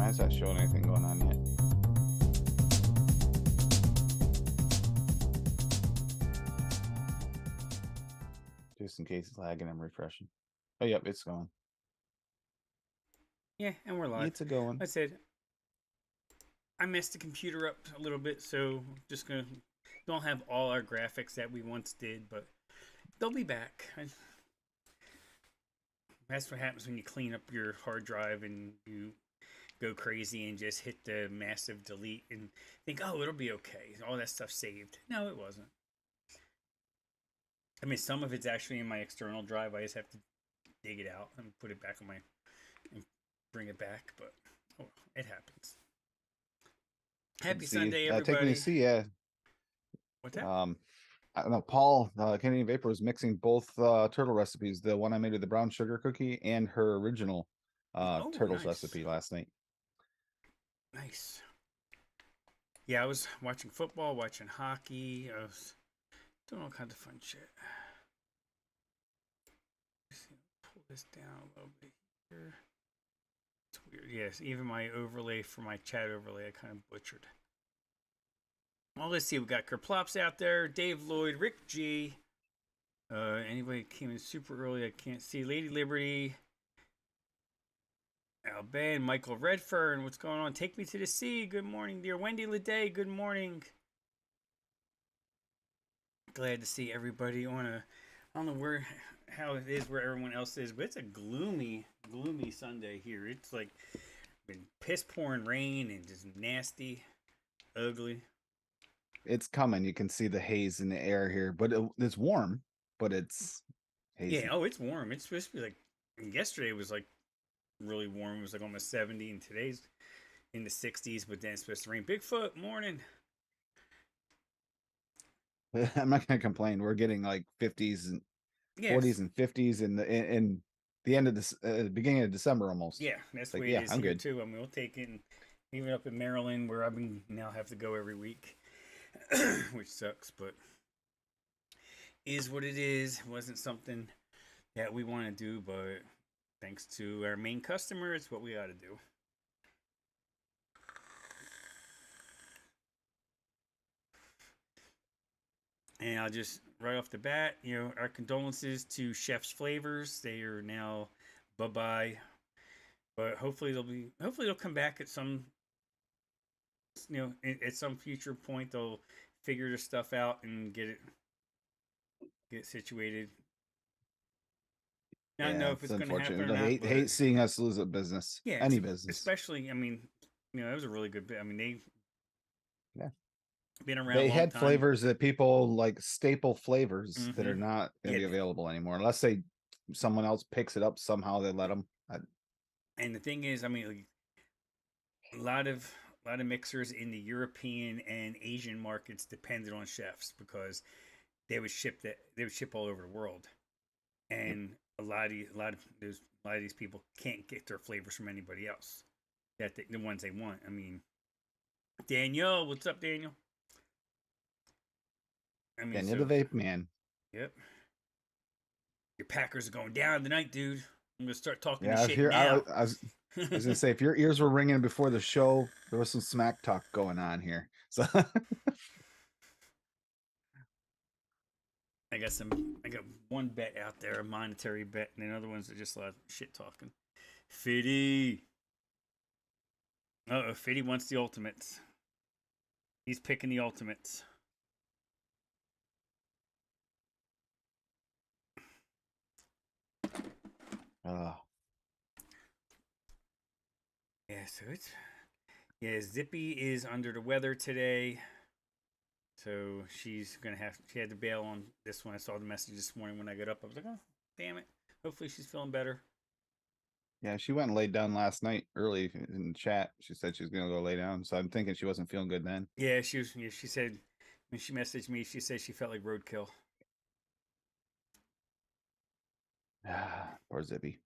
Why is that showing anything going on yet? Just in case it's lagging, I'm refreshing. Oh, yep, it's going. Yeah, and we're live. It's a going. I said I messed the computer up a little bit, so just gonna don't have all our graphics that we once did, but they'll be back. That's what happens when you clean up your hard drive and you go crazy and just hit the massive delete and think, oh, it'll be okay. All that stuff saved. No, it wasn't. I mean, some of it's actually in my external drive. I just have to dig it out and put it back on my and bring it back. But oh, it happens. Good to Happy see you. Sunday, Take me to everybody. see, yeah. What's that? Um, I don't know. Paul, Canadian Vapor was mixing both turtle recipes. The one I made with the brown sugar cookie and her original Oh, turtles nice. recipe last night. Nice. Yeah, I was watching football, watching hockey. I was doing all kinds of fun shit. Let's see, pull this down a little bit here. It's weird. Yes, even my overlay for my chat overlay, I kind of butchered. Well, let's see. We got Kerplops out there, Dave Lloyd, Rick G. Anybody came in super early? I can't see. Lady Liberty, Alban, Michael Redfern. What's going on? Take me to the sea. Good morning, dear Wendy Leday. Good morning. Glad to see everybody on a. I don't know how it is where everyone else is, but it's a gloomy Sunday here. It's like been piss pouring rain and just nasty, ugly. It's coming. You can see the haze in the air here, but it's warm, but it's Yeah. hazy. Oh, it's warm. It's supposed to be like yesterday was like really warm. It was like almost 70, and today's in the 60s. But then it's supposed to rain. Bigfoot morning. I'm not gonna complain. We're getting like 50s and Yes. 40s and 50s in the end of this beginning of December almost. Yeah, that's It's the like, way it yeah, is I'm here good. too. I mean, we'll take it. And even up in Maryland, where I've been now have to go every week, which sucks, but is what it is. It wasn't something that we want to do, but thanks to our main customer, it's what we got to do. And I'll just right off the bat, our condolences to Chef's Flavors. They are now bye bye, but hopefully they'll come back at some at some future point. They'll figure their stuff out and get situated. I don't know Yeah, if it's it's going to happen unfortunate. or I not, hate but seeing us lose a business, yeah, any business. especially. I mean, that was a really good bit. I mean, they've Yeah, been around a they long had time. flavors that people like staple flavors that Mm-hmm. are not going to Yeah, be available anymore unless someone else picks it up somehow. They let them. and the thing is, I mean, like, a lot of mixers in the European and Asian markets depended on chefs because they would ship all over the world, and a lot of these people can't get their flavors from anybody else the ones they want. I mean, Daniel, what's up, Daniel? I mean, Daniel so the Vape Man. yep, your Packers are going down tonight, dude. I'm gonna start talking the Yeah, if shit you're, now. I was gonna say if your ears were ringing before the show, there was some smack talk going on here. So I got one bet out there, a monetary bet, and then other ones are just a lot of shit talking. Fitty. Fitty wants the ultimates. He's picking the ultimates. uh, Yeah, so it's Zippy is under the weather today. So she had to bail on this one. I saw the message this morning when I got up. I was like, oh, damn it. Hopefully she's feeling better. yeah, she went and laid down last night early in the chat. She said she was gonna go lay down. So I'm thinking she wasn't feeling good then. Yeah, she said when she messaged me, she said she felt like roadkill. Poor Zippy.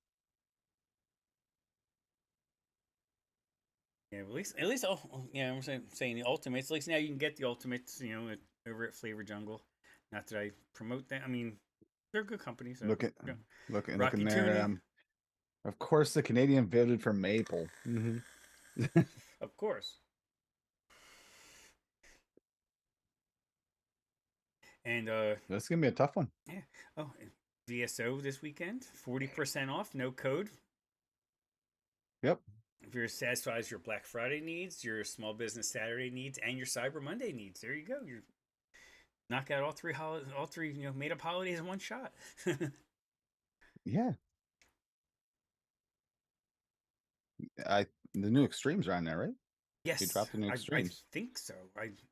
Yeah, at least, oh, yeah, I'm saying the ultimates. At least now you can get the ultimates, over at Flavor Jungle. Not that I promote that. I mean, they're a good company. So Look at yeah. looking Rocky there. Tuna. Of course, the Canadian voted for Maple. Of course. And That's gonna be a tough one. yeah. Oh, VSO this weekend, 40% off, no code. Yep. If you're satisfied with your Black Friday needs, your Small Business Saturday needs, and your Cyber Monday needs, there you go. You knock out all three made up holidays in one shot. Yeah. I the new extremes are on there, right? He Yes, dropped the new I extremes. think so.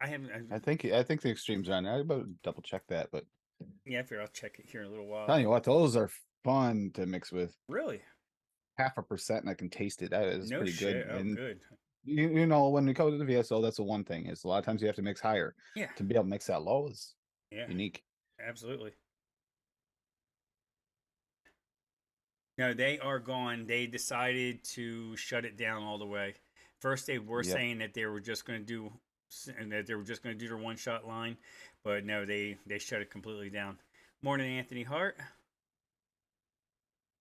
I haven't. I think the extremes are on there. I better double check that, but Yeah, I figure I'll check it here in a little while. telling you what, those are fun to mix with. Really? 0.5% and I can taste it. That is No pretty good. shit. Oh, And good. when we go to the VSO, that's the one thing is a lot of times you have to mix higher. Yeah. To be able to mix that low is Yeah. unique. Absolutely. No, they are gone. They decided to shut it down all the way. First, they were Yep. saying that they were just going to do, and that they were just going to do their one shot line, but no, they shut it completely down. Morning, Anthony Hart.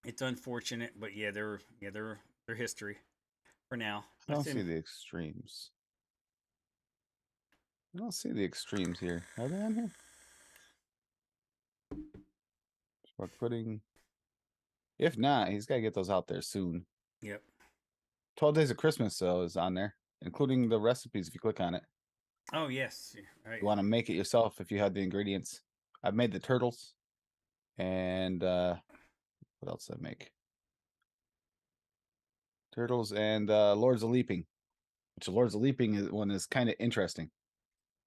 It's unfortunate, but yeah, they're history for now. I don't Let's see see. the extremes. I don't see the extremes here. Are they on here? We're putting. If not, he's got to get those out there soon. Yep. 12 Days of Christmas, though, is on there, including the recipes if you click on it. Oh yes. All right. You want to make it yourself if you have the ingredients. I've made the turtles. And what else did I make? Turtles and Lords of Leaping. Which Lords of Leaping one is kind of interesting.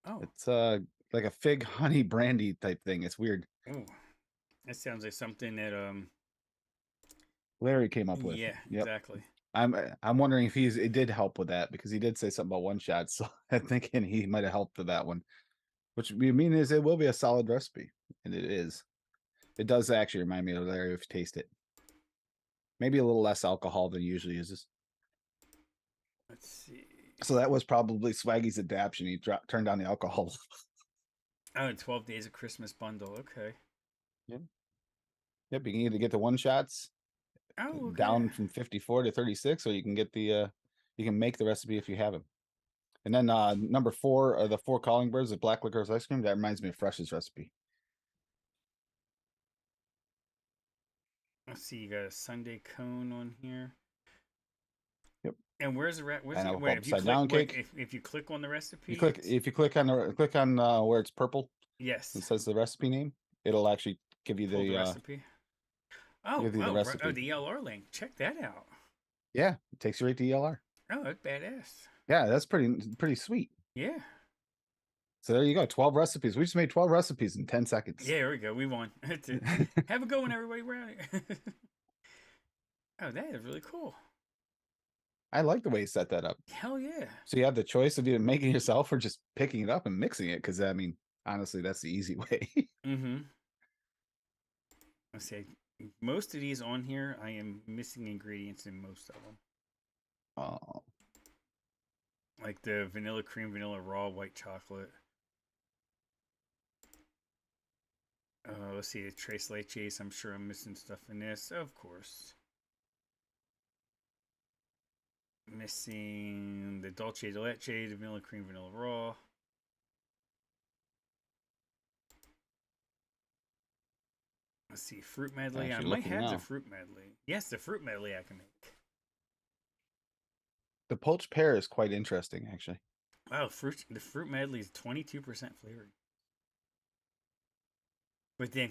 Oh. It's like a fig honey brandy type thing. It's weird. Oh. That sounds like something that Larry came up with. Yeah, Yep. exactly. I'm wondering if it did help with that because he did say something about one shot. So I'm thinking he might have helped with that one. Which we mean is it will be a solid recipe, and it is. It does actually remind me of Larry if you taste it. Maybe a little less alcohol than he usually uses. Let's see. So that was probably Swaggy's adaptation. He turned down the alcohol. Oh, 12 Days of Christmas bundle. Okay. Yep. Yep. You can either get the one shots Oh, okay. down from 54 to 36, or you can get the you can make the recipe if you have them. And then number 4 are the 4 calling birds, the black licorice ice cream. That reminds me of Fresh's recipe. Let's see. You got a Sunday cone on here. Yep. And where's the where's And the a wait? If you upside click down wait, cake. if you click on the recipe, You click if you click on where it's purple, yes, it says the recipe name. It'll actually give you pull the the recipe. Oh, give you the oh, right, oh, recipe. the LR link. Check that out. Yeah, it takes you right to ELR. Oh, that's badass. Yeah, that's pretty sweet. Yeah. So there you go, 12 recipes. We just made 12 recipes in 10 seconds. Yeah, there we go. We won. Have a go one, everybody. We're out. Oh, that is really cool. I like the way you set that up. Hell yeah. So you have the choice of either making it yourself or just picking it up and mixing it. Because I mean, honestly, that's the easy way. Mm-hmm. Let's say most of these on here, I am missing ingredients in most of them. Oh, Like the vanilla cream, vanilla raw, white chocolate. Let's see, the Trace Leches. I'm sure I'm missing stuff in this. Of course. Missing the Dulce de Leche, the vanilla cream, vanilla raw. Let's see, fruit medley. I actually might looking have the now. fruit medley. Yes, the fruit medley I can make. The poached pear is quite interesting, actually. Wow, the fruit medley is 22% flavored. But then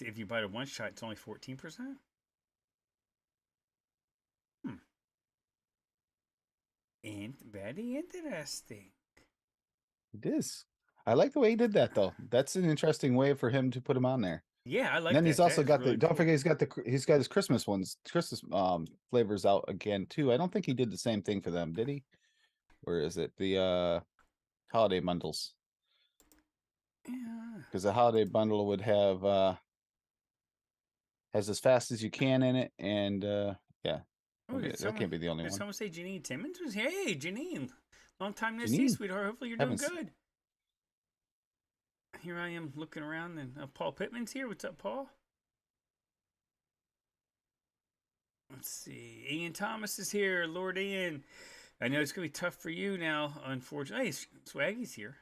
if you buy the one shot, it's only 14%. Hmm. And very interesting. It is. I like the way he did that, though. That's an interesting way for him to put him on there. Yeah, I like And then that. he's also That is got really don't cool. forget he's got his Christmas ones, Christmas flavors out again too. I don't think he did the same thing for them, did he? Or is it the holiday bundles? Yeah. Because the holiday bundle would have has as fast as you can in it, and yeah, Oh, that can't be the only did one. someone say Janine Timmons was? Hey, Janine, long time no see, Janine, sweetheart. Hopefully you're doing haven't good. Here I am looking around, and Paul Pittman's here. What's up, Paul? Let's see. Ian Thomas is here. Lord Ian. I know it's gonna be tough for you now. Unfortunately, hey, Swaggy's here.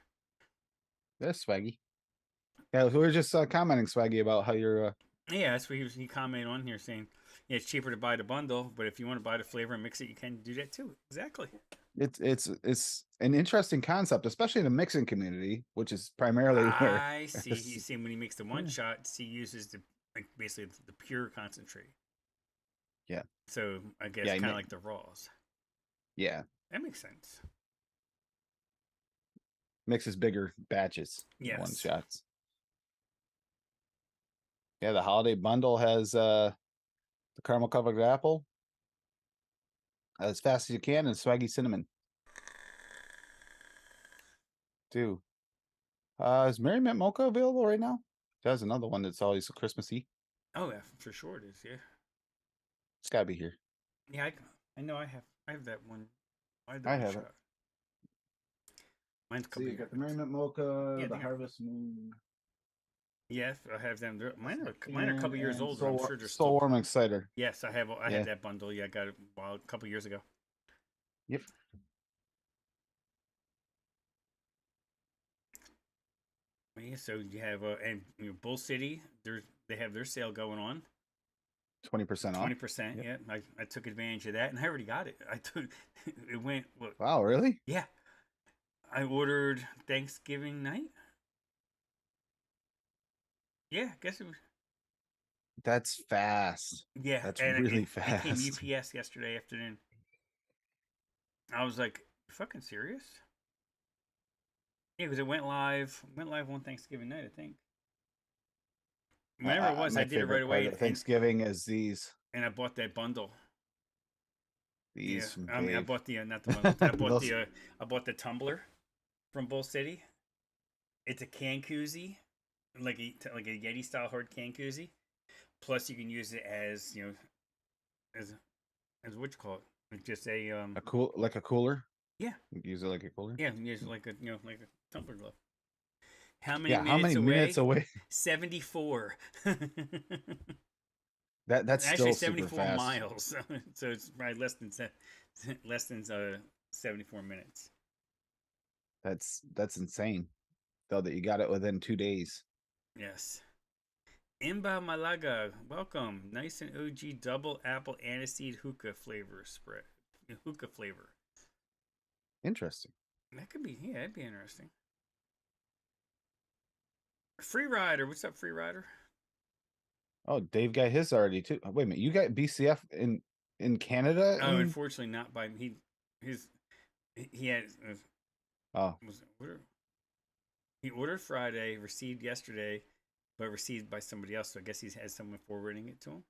That's Swaggy. Yeah, we were just commenting, Swaggy, about how you're. Yeah, that's what he commented on here saying, yeah, it's cheaper to buy the bundle, but if you want to buy the flavor and mix it, you can do that too. Exactly. It's an interesting concept, especially in the mixing community, which is primarily where. I see. He's saying when he makes the one Yeah. shots, he uses the like basically the pure concentrate. Yeah. So I guess Yeah. kind of like the raws. Yeah. That makes sense. Mixes bigger batches, one Yes. shots. Yeah, the holiday bundle has the caramel covered apple as fast as you can and swaggy cinnamon. Too. Is Mary Mint Mocha available right now? There's another one that's always Christmassy. Oh yeah, for sure it is. Yeah. It's gotta be here. Yeah, I know. I have that one. I have the I one have it. shot. Mine's a See, couple you years. got the Mary Mint Mocha, Yeah, the Harvest Moon, yes, I have them. Mine are a and couple years older. I'm sure they're Soul still. Warming Cider. Yes, I Yeah. had that bundle. Yeah, I got it a couple years ago. Yep. Yeah, so you have and you know, Bull City. They have their sale going on. 20% off. 20%. Yep. Yeah, I took advantage of that, and I already got it. I took it went. What? Wow, really? Yeah, I ordered Thanksgiving night. Yeah, I guess it was. That's fast. Yeah, That's and really it came fast. UPS yesterday afternoon. I was like, "You fucking serious?" Yeah, because it went live on Thanksgiving night, I think. Whenever it was, I My did it right favorite part away, of Thanksgiving is and I bought that bundle. Yeah, these from I mean, I Dave. bought the not the bundle. Those, I bought the tumbler from Bull City. It's a can koozie, like a Yeti style hard can koozie. Plus, you can use it as as as what you call it, like just like a cooler. yeah, Use it like a cooler. yeah, use it like a like a tumbler glove. How many Yeah, how minutes many minutes away? away? 74. That's Actually, still super 74 fast. miles. So it's probably less than 74 minutes. That's insane. Though that you got it within 2 days. Yes. Imba Malaga, welcome. Nice and OG double apple aniseed hookah flavor spread. Hookah flavor. Interesting. That could be, yeah, that'd be interesting. Free Rider, what's up, Free Rider? Oh, Dave got his already too. Wait a minute, you got BCF in Canada? Oh, unfortunately, not by his he had Oh, was he ordered Friday, received yesterday, but received by somebody else. So I guess he has someone forwarding it to him.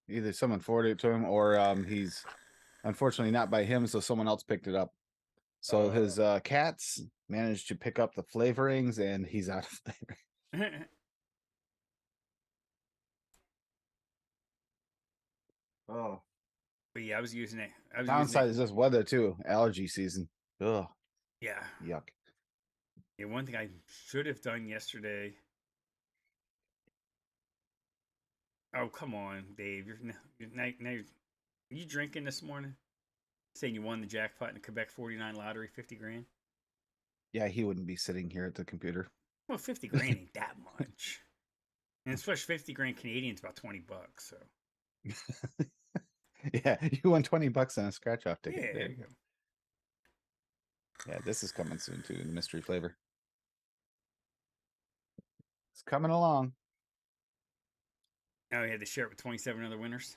either someone forwarded it to him or he's unfortunately not by him, so someone else picked it up. So his cats managed to pick up the flavorings, and he's out of flavor. Oh, But yeah, I was using it. downside is this weather too. Allergy season. Ugh, Yeah. yuck. Yeah, one thing I should have done yesterday. Oh, come on, Dave. You drinking this morning? Saying you won the jackpot in the Quebec 49 lottery, 50 grand? Yeah, he wouldn't be sitting here at the computer. Well, 50 grand ain't that much. And especially 50 grand Canadian's about 20 bucks. So, Yeah, you won $20 on a scratch off ticket. yeah. There you go. Yeah, this is coming soon too. The mystery flavor. It's coming along. Now we had to share it with 27 other winners.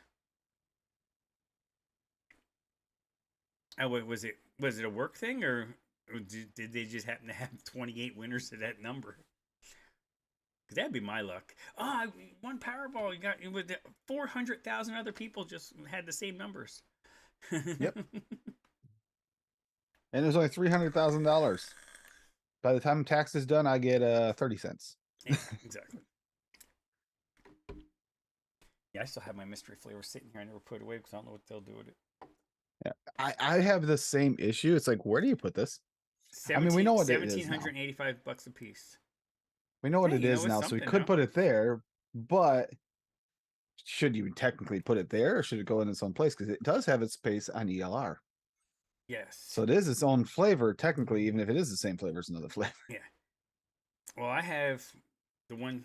Oh, wait, was it a work thing or did they just happen to have 28 winners of that number? Because that'd be my luck. Oh, I won Powerball. You got with 400,000 other people just had the same numbers. Yep. And there's only $300,000. By the time tax is done, I get 30 cents. Yeah, exactly. Yeah, I still have my mystery flavor sitting here. I never put it away because I don't know what they'll do with it. Yeah, I have the same issue. It's like, where do you put this? I mean, we know what it is now. $1,785 a piece. We know what Hey, it you know, is it's now, so we something could now. put it there, but should you technically put it there, or should it go in its own place? Because it does have its space on ELR. Yes. So it is its own flavor, technically, even if it is the same flavor as another flavor. Yeah. Well, I have the one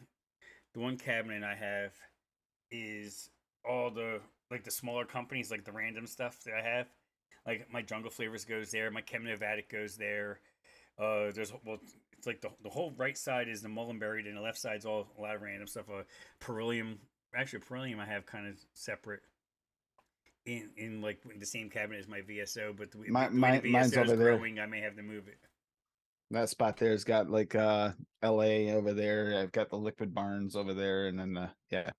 the one cabinet I have is all the like the smaller companies, like the random stuff that I have. Like my jungle flavors goes there, my Chemnovatic goes there. There's well, it's like the whole right side is the mullenberry, and the left side's all a lot of random stuff. Perilium, actually Perilium I have kind of separate in like the same cabinet as my VSO, but the way the Mine's VSO is over there. growing, I may have to move it. That spot there's got like LA over there. I've got the Liquid Barns over there, and then yeah,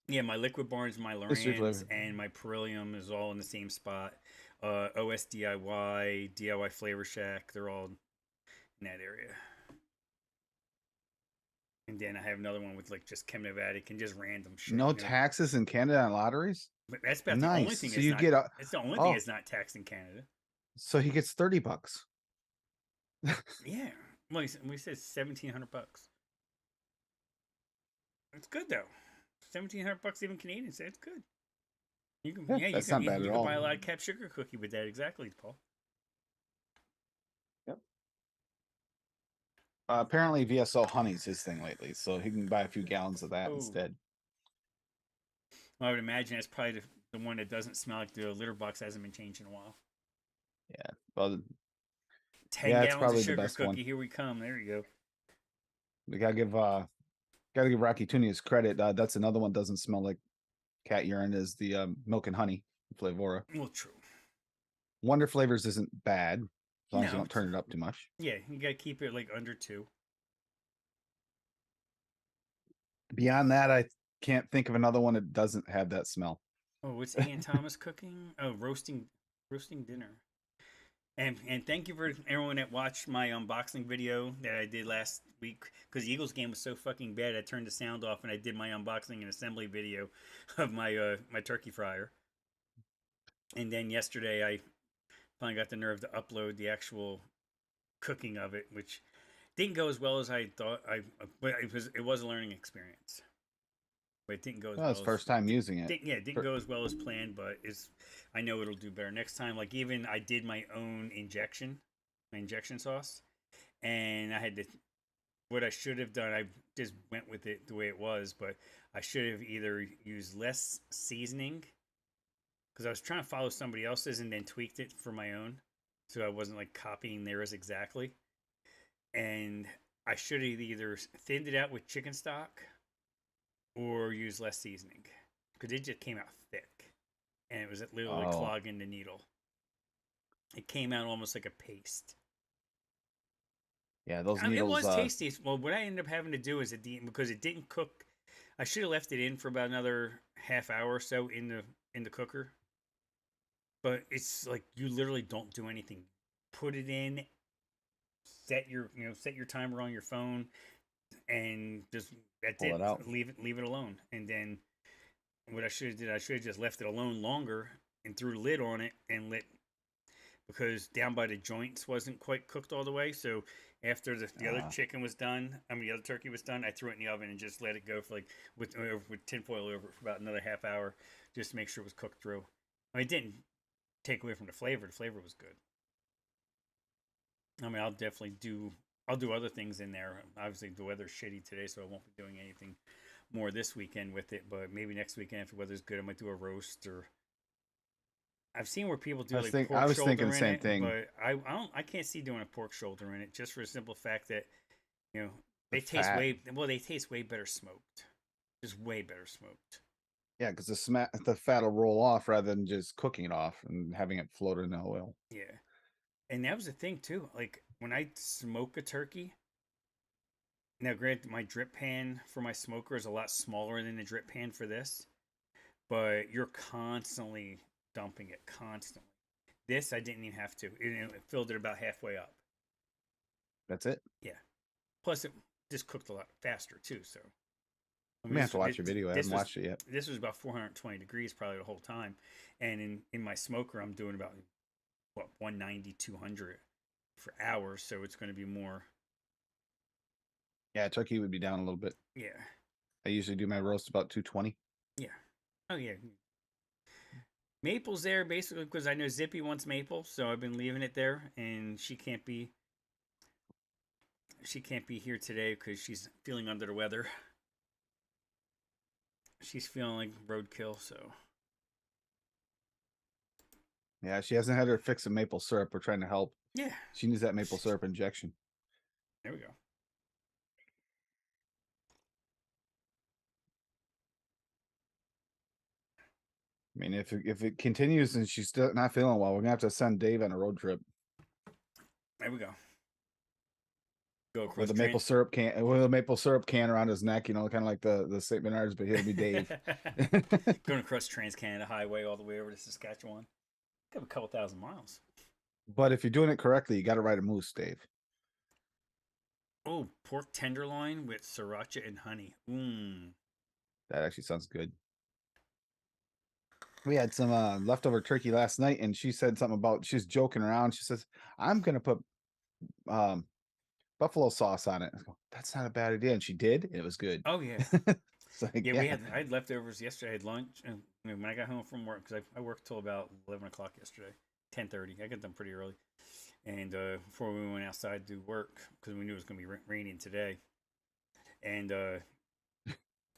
Yeah, my Liquid Barns, my history Lorans, flavor. and my Perilium is all in the same spot. OS DIY Flavor Shack, they're all in that area. And then I have another one with like just Chemnovatic and just random shit. No You know, taxes in Canada on lotteries. but that's about the only Nice. thing So that's you not. get a It's the only thing oh, that's not taxed in Canada. so he gets $30. Yeah, well, we said $1,700. It's good though. $1,700 even Canadian. So it's good. You can Yeah, yeah that's not bad at you can all. buy a lot of Cap Sugar Cookie with that exactly, Paul. Yep. Apparently VSO honey's his thing lately, so he can buy a few gallons of that Oh, instead. well, I would imagine that's probably the one that doesn't smell like the litter box hasn't been changed in a while. Yeah. Well, 10 yeah, it's gallons of probably the sugar best one. cookie. Here we come. There you go. We gotta give Rocky Tooney his credit. That's another one doesn't smell like cat urine is the milk and honey Flavora. Well, true. Wonder Flavors isn't bad as long as you No, don't turn it up too much. yeah, you gotta keep it like under two. Beyond that, I can't think of another one that doesn't have that smell. Oh, what's Ian Thomas cooking? Oh, roasting dinner. And thank you for everyone that watched my unboxing video that I did last week because the Eagles game was so fucking bad. I turned the sound off and I did my unboxing and assembly video of my turkey fryer. And then yesterday I finally got the nerve to upload the actual cooking of it, which didn't go as well as I thought. But it was a learning experience. But it didn't go as Well, it's well as first time using it. it didn't go as well as planned. But I know it'll do better next time. Like even I did my own my injection sauce, and I had to. What I should have done, I just went with it the way it was, but I should have either used less seasoning because I was trying to follow somebody else's and then tweaked it for my own, so I wasn't like copying theirs exactly. And I should have either thinned it out with chicken stock or used less seasoning because it just came out thick and it was literally Oh, clogging the needle. It came out almost like a paste. yeah, those It needles. was tasty. Well, what I ended up having to do is because it didn't cook. I should have left it in for about another half hour or so in the cooker. But it's like you literally don't do anything. Put it in, set your timer on your phone, and just that's Pull it. it out. Leave it alone. And then what I should have did, I should have just left it alone longer and threw a lid on it and lit because down by the joints wasn't quite cooked all the way. So after the other Uh, chicken was done, the other turkey was done, I threw it in the oven and just let it go for like with tinfoil over it for about another half hour just to make sure it was cooked through. It didn't take away from the flavor. The flavor was good. I'll definitely do. I'll do other things in there. Obviously, the weather's shitty today, so I won't be doing anything more this weekend with it. But maybe next weekend, if the weather's good, I might do a roast or I've seen where people do like I pork was thinking the shoulder in same it, thing. but I can't see doing a pork shoulder in it just for the simple fact that you know The fat. they taste way better smoked, just way better smoked. Yeah, because the fat will roll off rather than just cooking it off and having it float in the oil. Yeah, and that was the thing too. Like when I smoke a turkey, now granted my drip pan for my smoker is a lot smaller than the drip pan for this, but you're constantly dumping it constantly. This I didn't even have to. It filled it about halfway up. That's it. Yeah. Plus, it just cooked a lot faster too. So I may have to watch your video. I haven't watched it yet. this was about 420 degrees probably the whole time, and in my smoker I'm doing about what 190 200 for hours. So it's going to be more. Yeah, turkey would be down a little bit. Yeah. I usually do my roast about 220. Yeah. Oh yeah. Maple's there basically because I know Zippy wants maple, so I've been leaving it there, and she can't be here today because she's feeling under the weather. She's feeling like roadkill, so Yeah, she hasn't had her fix of maple syrup. We're trying to help. yeah. She needs that maple syrup injection. There we go. I mean, if it continues and she's still not feeling well, we're gonna have to send Dave on a road trip There we go. Go with across a maple train. syrup can, with a maple syrup can around his neck. You know, kind of like the Saint Bernards, but he'll be Dave. Going across Trans Canada Highway all the way over to Saskatchewan. Got a couple thousand miles. But if you're doing it correctly, you got to ride a moose, Dave. Oh, pork tenderloin with sriracha and honey. Mmm. That actually sounds good. We had some leftover turkey last night, and she said something about she's joking around. She says, "I'm gonna put um, buffalo sauce on it." I go, "That's not a bad idea," and she did, and it was good. Oh yeah. It's like, Yeah, yeah, I had leftovers yesterday. I had lunch, and when I got home from work, because I worked till about 11 o'clock yesterday, 10:30. I got done pretty early, and before we went outside to work, because we knew it was gonna be raining today, and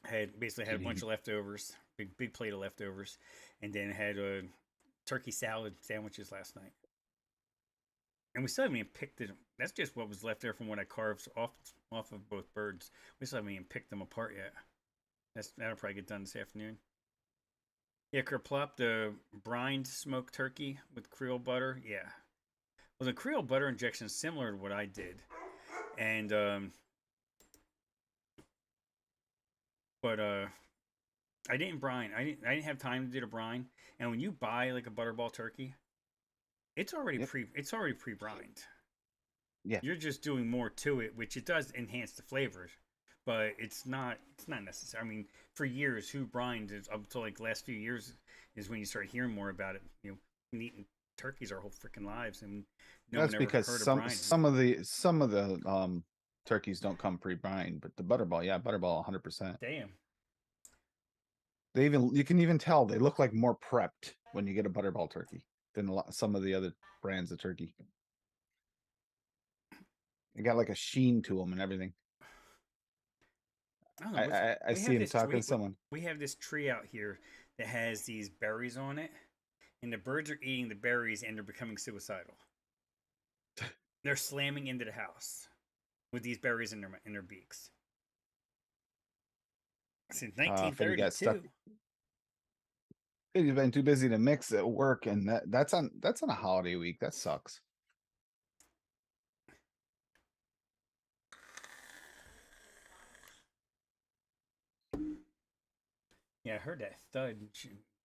had basically had a bunch Jeez. of leftovers, big plate of leftovers, and then had turkey salad sandwiches last night, and we still haven't even picked it. That's just what was left there from what I carved off of both birds. We still haven't even picked them apart yet. That'll probably get done this afternoon. Yeah, kerplop, the brined smoked turkey with Creole butter. Yeah. Well, the Creole butter injection is similar to what I did, and but I didn't brine. I didn't have time to do the brine. And when you buy like a butterball turkey, Yep. it's already pre brined. Yeah. You're just doing more to it, which it does enhance the flavors, but it's not necessary. I mean, for years, who brined is up until like the last few years is when you start hearing more about it. Eating turkeys our whole freaking lives, and no one That's ever because heard of brining. some of the turkeys don't come pre-brined, but the butterball, yeah, butterball 100%. Damn. You can even tell they look like more prepped when you get a butterball turkey than some of the other brands of turkey. They got like a sheen to them and everything. I don't know what's I we see have him this talking to we, someone. we have this tree out here that has these berries on it, and the birds are eating the berries and they're becoming suicidal. They're slamming into the house with these berries in their beaks since Fitty got stuck. 1932. He's been too busy to mix at work, and that's on a holiday week. That sucks. Yeah, I heard that thud.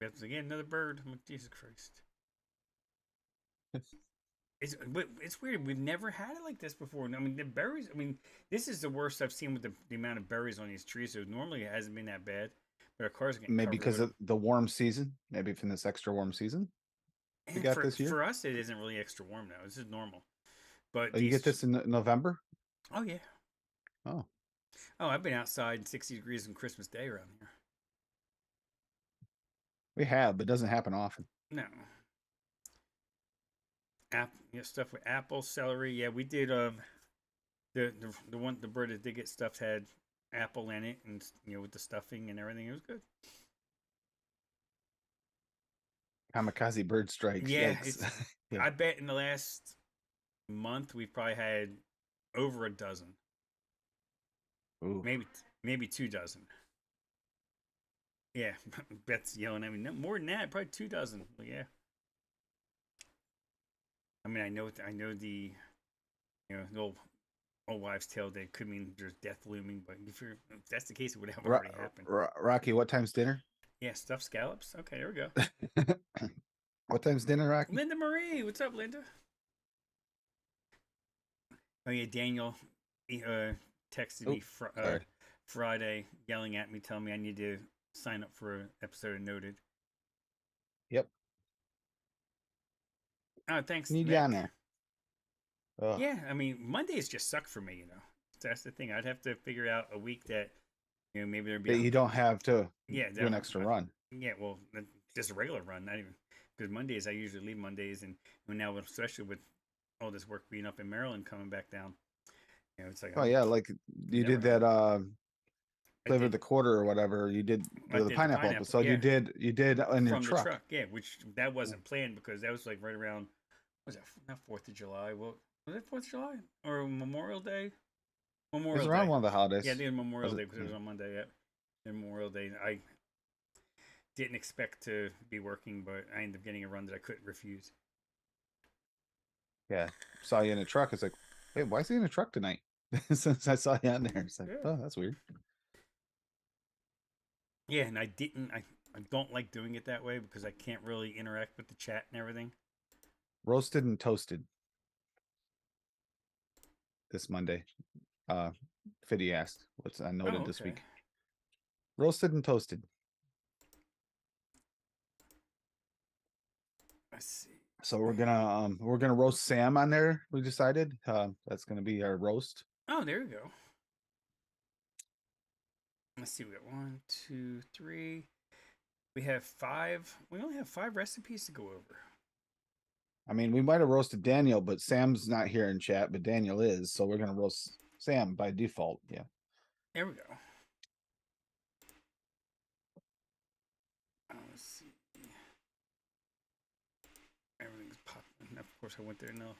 That's again another bird. I'm like, Jesus Christ. It's weird. We've never had it like this before. I mean, the berries. I mean, this is the worst I've seen with the amount of berries on these trees. So normally it hasn't been that bad, but our cars are getting Maybe covered because with them. of the warm season. Maybe from this extra warm season we And got for this year. for us, it isn't really extra warm now. This is normal. But Oh, you get these. this in November? Oh yeah. Oh, Oh, I've been outside in 60 degrees on Christmas Day around here. we have, but it doesn't happen often. No. Stuff with apple, celery. Yeah, we did. The bird that did get stuffed had apple in it, and with the stuffing and everything, it was good. Kamikaze bird strikes. Yeah, Yikes. it's. Yeah. I bet in the last month we've probably had over a dozen, Ooh. maybe 2 dozen. Yeah, Beth's yelling at me. No, more than that, probably 2 dozen. But yeah. I mean, I know the old wives' tale that could mean there's death looming, but if that's the case, it would have Ro- already happened. Rocky, what time's dinner? Yeah, stuffed scallops. Okay, there we go. What time's dinner, Rocky? Linda Marie, what's up, Linda? Oh yeah, Daniel texted Oh, me sorry. Friday, yelling at me, telling me I need to sign up for an episode of Noted. Yep. Oh, thanks, Need you on Nick. there. Oh, Yeah, I mean Mondays just suck for me. That's the thing. I'd have to figure out a week that maybe there'd be that you don't have to yeah do an extra run. yeah, well just a regular run, not even. because Mondays I usually leave Mondays, and now especially with all this work being up in Maryland coming back down, it's like Oh yeah, like you you never did know. that I flavor did the quarter or whatever. You did the the pineapple pineapple, episode. yeah, You did in your from the truck. truck, yeah, which that wasn't planned because that was like right around, was that not 4th of July? Well, was it 4th of July or Memorial Day? It was Memorial around Day. one of the Yeah, I holidays. did Was Memorial it? Day because it Yeah. was on Monday. Yeah, Memorial Day. I didn't expect to be working, but I ended up getting a run that I couldn't refuse. Yeah. Saw you in a truck. It's like, hey, why is he in a truck tonight? Since I saw you on there, it's like, Yeah. oh, that's weird. Yeah, and I didn't. I don't like doing it that way because I can't really interact with the chat and everything. Roasted and toasted this Monday. Uh, Fiddy asked, what's I Oh, noted this okay. week? Roasted and toasted. Let's see. So we're gonna roast Sam on there. We decided that's gonna be our roast. Oh, there we go. Let's see. We got 1, 2, 3. We have 5. We only have 5 recipes to go over. I mean, we might have roasted Daniel, but Sam's not here in chat, but Daniel is, so we're gonna roast Sam by default. Yeah. There we go. Let's see. Everything's popping. Of course, I went there. No.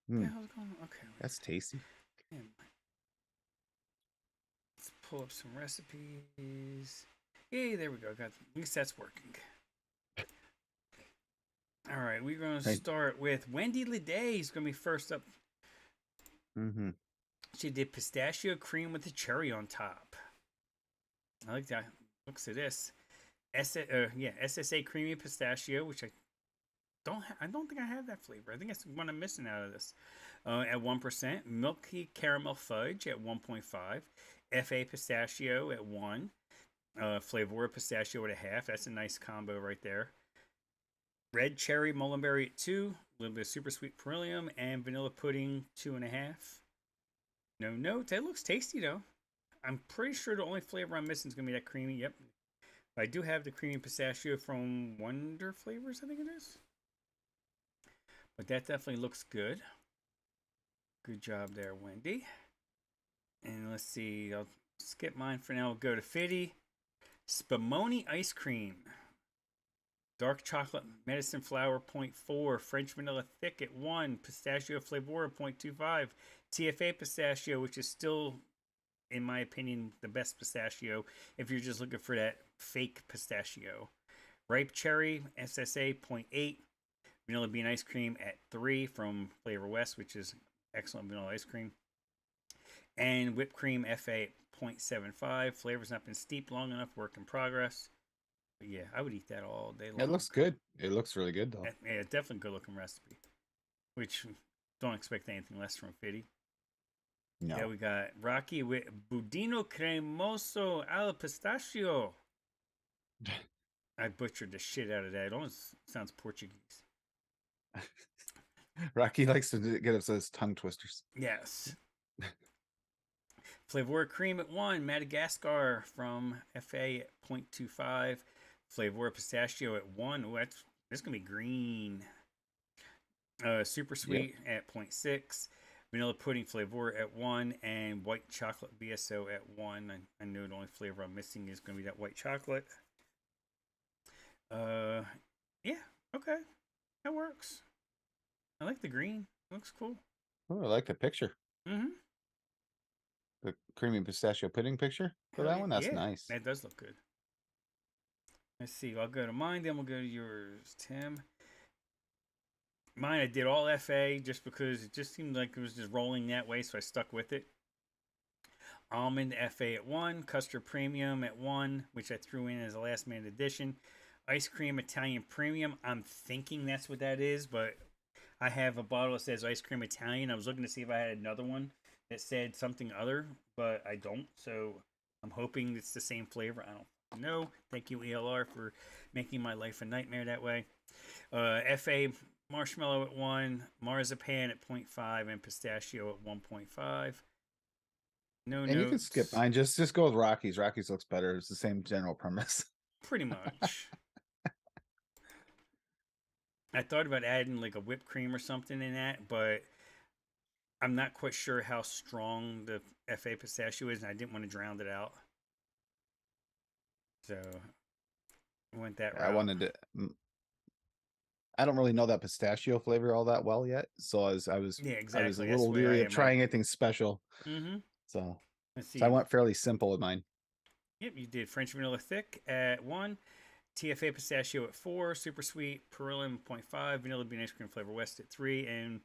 What the hell's going on? Okay. That's tasty. Damn. Let's pull up some recipes. Yay, there we go. At least that's working. All right, we're going to start with Wendy Leday. Is going to be first up. Mm-hmm. She did pistachio cream with the cherry on top. I like that. Looks at this. SSA creamy pistachio, which I don't think I have that flavor. I think that's what I'm missing out of this. At 1%, milky caramel fudge at 1.5, FA pistachio at 1, Flavor pistachio at a half. That's a nice combo right there. Red cherry mulberry at 2, a little bit of super sweet beryllium, and vanilla pudding 2.5. No notes. That looks tasty though. I'm pretty sure the only flavor I'm missing is gonna be that creamy. Yep. I do have the creamy pistachio from Wonder Flavors, I think it is. But that definitely looks good. Good job there, Wendy. And let's see. I'll skip mine for now. We'll go to Fiddy. Spumoni ice cream. Dark chocolate medicine flower 0.4, French vanilla thick at 1, pistachio flavor 0.25, TFA pistachio, which is still, in my opinion, the best pistachio if you're just looking for that fake pistachio. Ripe cherry SSA 0.8, vanilla bean ice cream at 3 from Flavor West, which is excellent vanilla ice cream. And whipped cream FA at 0.75. Flavor's not been steeped long enough, work in progress. But yeah, I would eat that all day long. It looks good. It looks really good though. Yeah, definitely good looking recipe. Which don't expect anything less from Fiddy. No. Yeah, we got Rocky with budino cremoso al pistachio. I butchered the shit out of that. It almost sounds Portuguese. Rocky likes to get us those tongue twisters. Yes. Flavor cream at 1, Madagascar from FA at 0.25, Flavor pistachio at 1. Oh, that's gonna be green. Super sweet at 0.6, vanilla pudding flavor at 1, and white chocolate BSO at 1. I know the only flavor I'm missing is gonna be that white chocolate. Yeah, okay, that works. I like the green. It looks cool. Oh, I like the picture. Mm-hmm. The creamy pistachio pudding picture for that one. That's nice. That does look good. Let's see. I'll go to mine, then we'll go to yours, Tim. Mine, I did all FA just because it just seemed like it was just rolling that way, so I stuck with it. Almond FA at 1, custard premium at 1, which I threw in as a last minute addition. Ice cream Italian premium. I'm thinking that's what that is, but I have a bottle that says ice cream Italian. I was looking to see if I had another one that said something other, but I don't. So I'm hoping it's the same flavor. I don't know. Thank you, ELR, for making my life a nightmare that way. FA marshmallow at 1, marzipan at 0.5, and pistachio at 1.5. No notes. You can skip mine. Just go with Rockies. Rockies looks better. It's the same general premise. Pretty much. I thought about adding like a whipped cream or something in that, but I'm not quite sure how strong the FA pistachio is, and I didn't want to drown it out. So I went that I route. wanted to. I don't really know that pistachio flavor all that well yet, so Yeah, I was a exactly. That's little the way I leery of am. I trying anything special. mm-hmm. So Let's I see. went fairly simple with mine. Yep, you did French vanilla thick at 1, TFA pistachio at 4, super sweet Perillin 0.5, vanilla bean ice cream flavor west at 3, and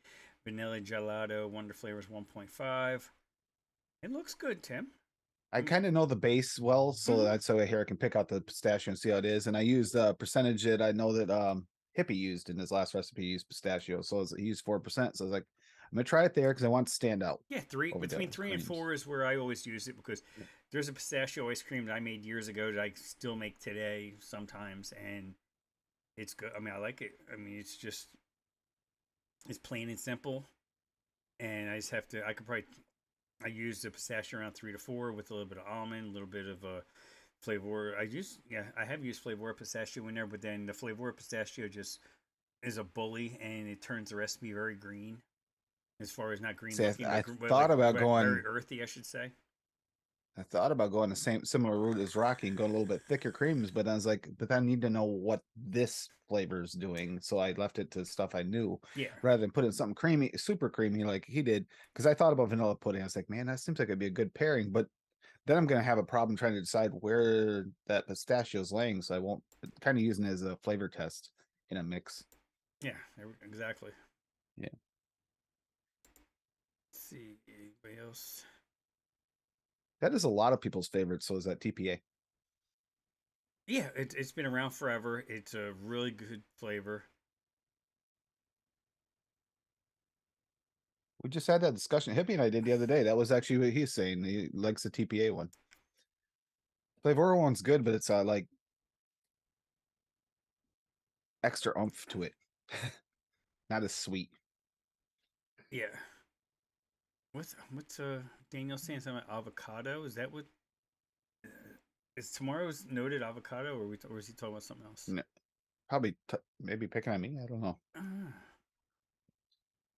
vanilla gelato wonder flavors 1.5. It looks good, Tim. I Mm, kind of know the base well, so mm-hmm. that's so here I can pick out the pistachio and see how it is. And I used the percentage that I know that Hippie used in his last recipe. He used pistachio, so he used 4%. So I was like, I'm gonna try it there because I want to stand out Yeah, three over the between three and creams. 4 is where I always use it because there's a pistachio ice cream that I made years ago that I still make today sometimes, and it's good. I mean, I like it. I mean, it's plain and simple, and I just have to. I could probably I use the pistachio around 3 to 4 with a little bit of almond, a little bit of flavor. I have used flavor pistachio in there, but then the flavor pistachio just is a bully, and it turns the recipe very green. As far as not green See, looking, I but thought like about very going. earthy, I should say. I thought about going the same similar route as Rocky and going a little bit thicker creams, but I was like, but I need to know what this flavor is doing. So I left it to stuff I knew Yeah, rather than putting something creamy, super creamy like he did. Because I thought about vanilla pudding. I was like, man, that seems like it'd be a good pairing. But then I'm gonna have a problem trying to decide where that pistachio is laying. So I won't kind of using it as a flavor test in a mix. yeah, exactly. Yeah. Let's see anybody else. That is a lot of people's favorites. So is that TPA. Yeah, it's been around forever. It's a really good flavor. We just had that discussion. Hippie and I did the other day. That was actually what he's saying. He likes the TPA one. Flavor one's good, but it's like extra oomph to it. Not as sweet. Yeah. What's Daniel saying something about avocado? Is that what is tomorrow's noted avocado, or is he talking about something else? Probably maybe picking on me. I don't know. Ah,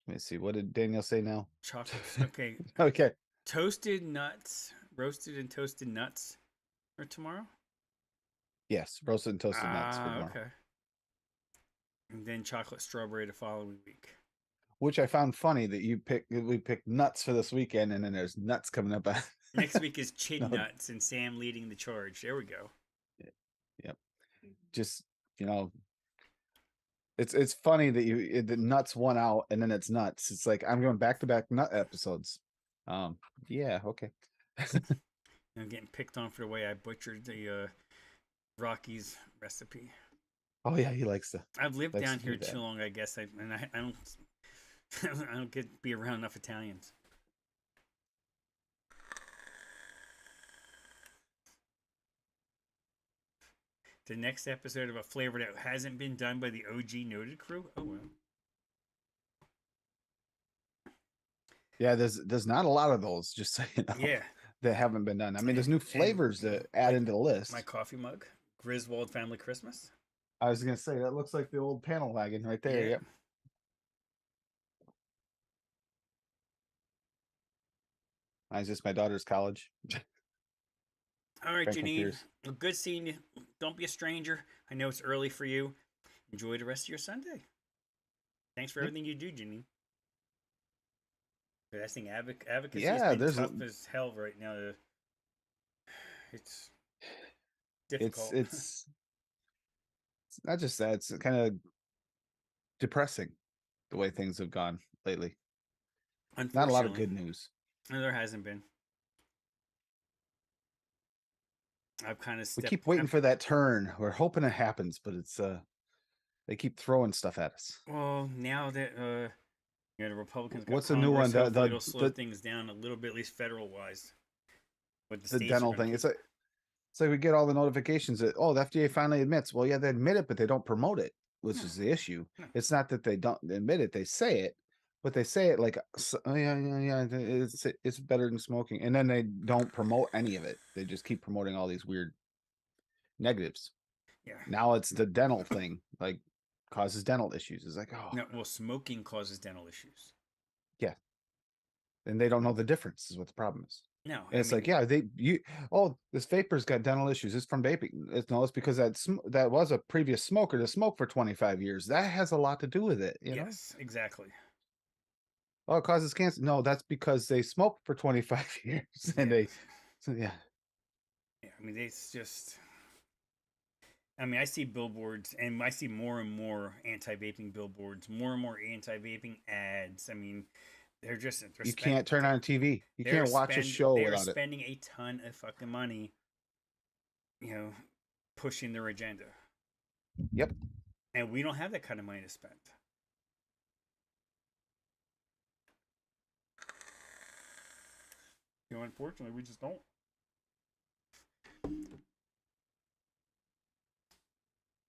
Let me see. What did Daniel say now? chocolates. Okay, Okay. toasted nuts, roasted and toasted nuts for tomorrow. Yes, roasted and toasted nuts for Ah, tomorrow. okay. And then chocolate strawberry the following week. Which I found funny that we picked nuts for this weekend, and then there's nuts coming up. Next week is Chid No, Nuts and Sam leading the charge. There we go. yep. Just you know, it's funny that the nuts won out, and then it's nuts. It's like I'm going back to back nut episodes. Yeah, okay. I'm getting picked on for the way I butchered the Rockies recipe. Oh yeah, he I've lived likes down to do here that. too long, I guess. I don't I don't get to be around enough Italians. The next episode of a flavor that hasn't been done by the OG Noted crew. Oh well. Yeah, there's not a lot of those, just so you know, Yeah, that haven't been done. I mean, there's new and flavors to add like into the my list. coffee mug, Griswold Family Christmas. I was gonna say that looks like the old panel wagon right there. Yeah. Yep. Mine's just my daughter's college. All right, Franklin Janine. Pierce. Well, good seeing you. Don't be a stranger. I know it's early for you. Enjoy the rest of your Sunday. Thanks for Yep. everything you do, Janine. I think advocacy has Yeah, been tough as hell right now. It's it's difficult. it's it's not just that, it's kind of depressing the way things have gone lately. Not a lot of Unfortunately, good news. no, there hasn't been. I've kind of We stepped. keep waiting for that turn. We're hoping it happens, but it's they keep throwing stuff at us. Well, now that the Republicans got What's the new one? Congress, hopefully it'll slow things down a little bit, at least federal wise. What the The states are dental going to thing. keep. It's like we get all the notifications that the FDA finally admits. Well, yeah, they admit it, but they don't promote it, which No, is the issue. no. It's not that they don't admit it; they say it, but they say it like, oh, yeah, yeah, yeah, it's better than smoking, and then they don't promote any of it. They just keep promoting all these weird negatives. Yeah. Now it's the dental thing. Like causes dental issues. It's like, oh, No, well, smoking causes dental issues. yeah. And they don't know the difference is what the problem is. No, And I it's like, mean, yeah, oh, this vapor's got dental issues. It's from vaping. It's because that was a previous smoker to smoke for 25 years. That has a lot to do with it, you know? yes, exactly. Oh, it causes cancer. No, that's because they smoked for 25 years and Yeah, so yeah. yeah. I mean, it's just. I mean, I see billboards, and I see more and more anti-vaping billboards, more and more anti-vaping ads. I mean, they're You can't turn on TV. You they're can't watch a show they are without it. spending a ton of fucking money, you know, pushing their agenda, Yep. and we don't have that kind of money to spend. You know, unfortunately, we just don't.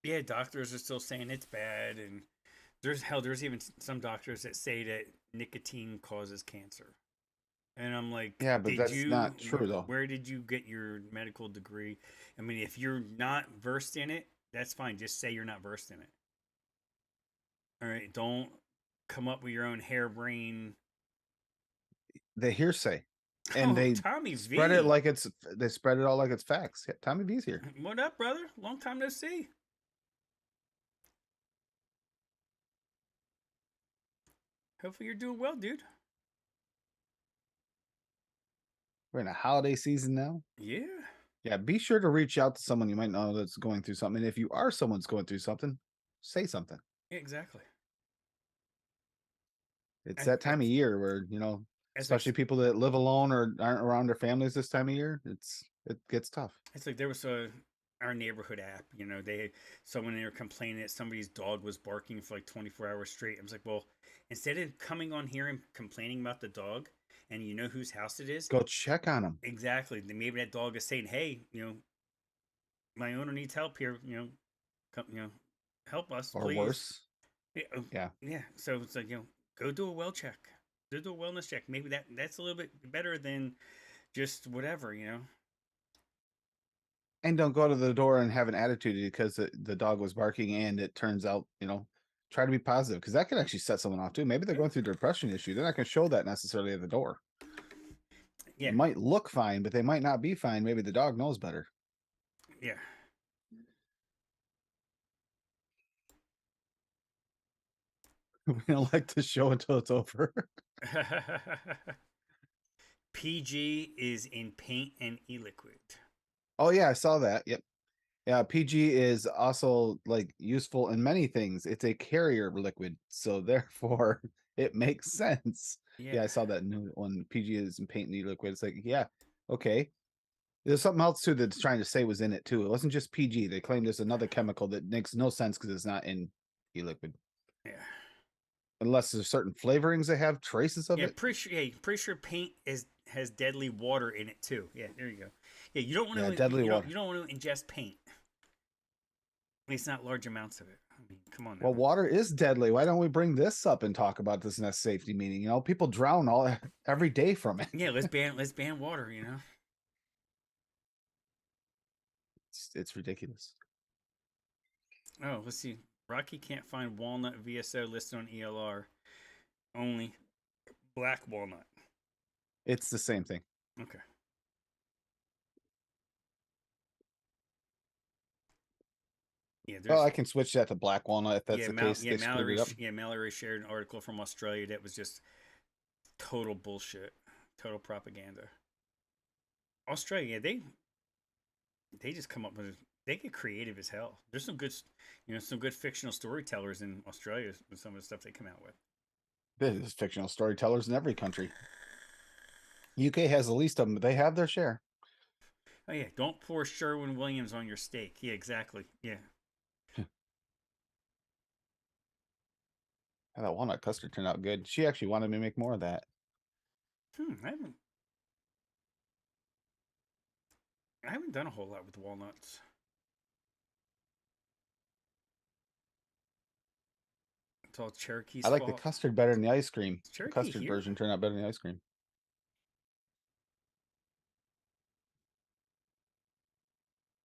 Yeah, doctors are still saying it's bad, and there's even some doctors that say that nicotine causes cancer. And I'm like, Yeah, but that's not true though. where did you get your medical degree? I mean, if you're not versed in it, that's fine. Just say you're not versed in it. All right. Don't come up with your own harebrained. The hearsay. And Oh, they Tommy spread it V. like they spread it all like it's facts. Yeah, Tommy V's here. What up, brother? Long time no see. Hopefully you're doing well, dude. We're in a holiday season now. Yeah. Yeah, be sure to reach out to someone you might know that's going through something. And if you are someone's going through something, say something. Yeah, exactly. It's I, that time of it's, year where, it's like especially people that live alone or aren't around their families this time of year, it gets tough. It's like there was our neighborhood app. You know, someone there complaining that somebody's dog was barking for like 24 hours straight. I was like, well, instead of coming on here and complaining about the dog, and you know whose house it is, Go check on them. exactly. Then maybe that dog is saying, hey, my owner needs help here. Come, help us, Or please. worse. Yeah, Yeah. yeah. So it's like go do a well check. Go do a wellness check. Maybe that's a little bit better than just whatever. And don't go to the door and have an attitude because the dog was barking and it turns out, try to be positive because that could actually set someone off too. Maybe they're going through depression issue. They're not going to show that necessarily at the door. Yeah, It might look fine, but they might not be fine. Maybe the dog knows better. yeah. We don't like to show until it's over. PG is in paint and e-liquid. Oh yeah, I saw that. Yep. Yeah, PG is also like useful in many things. It's a carrier liquid, so therefore it makes sense. Yeah, Yeah. I saw that new one. PG is in paint and liquid. It's like, yeah, okay. There's something else too that's trying to say was in it too. It wasn't just PG. They claim there's another chemical that makes no sense because it's not in e-liquid. Yeah. Unless there's certain flavorings that have traces of Yeah, it. pretty sure paint has deadly water in it too. Yeah, there you go. Yeah, you don't want Yeah, to deadly water. you don't want to ingest paint. At least not large amounts of it. I mean, come on now. Well, water is deadly. Why don't we bring this up and talk about this in a safety meeting? People drown every day from it. Yeah, let's ban water. It's ridiculous. Oh, let's see. Rocky can't find walnut VSO listed on ELR. Only black walnut. It's the same thing. Okay. Yeah, Well, there's I can switch that to black walnut if that's yeah, the case. They screwed it up. Mallory shared an article from Australia that was just total bullshit, total propaganda. Australia, they just come up with they get creative as hell. There's some good fictional storytellers in Australia with some of the stuff they come out with. There's fictional storytellers in every country. UK has the least of them, but they have their share. Oh yeah, don't pour Sherwin Williams on your steak. Yeah, exactly. Yeah. That walnut custard turned out good. She actually wanted me to make more of that. I haven't done a whole lot with walnuts. It's all Cherokee's I like the fault. custard better than the ice cream. Is The Cherokee custard here? version turned out better than the ice cream.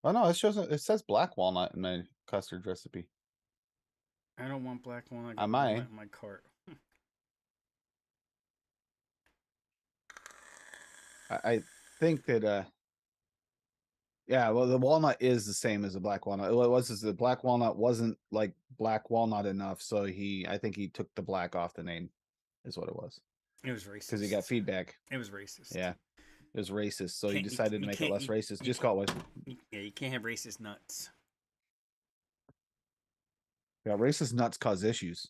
Oh no, it says black walnut in my custard recipe. I don't want black one. I got On one in mine. my cart. I think that yeah, well, the walnut is the same as the black walnut. What it was is the black walnut wasn't like black walnut enough, so I think he took the black off the name, is what it was, It was because he got racist. feedback. It was racist. Yeah, it was racist, so he Can't decided to make it less racist. you Just can't call it. yeah, you can't have racist nuts. Yeah, racist nuts cause issues.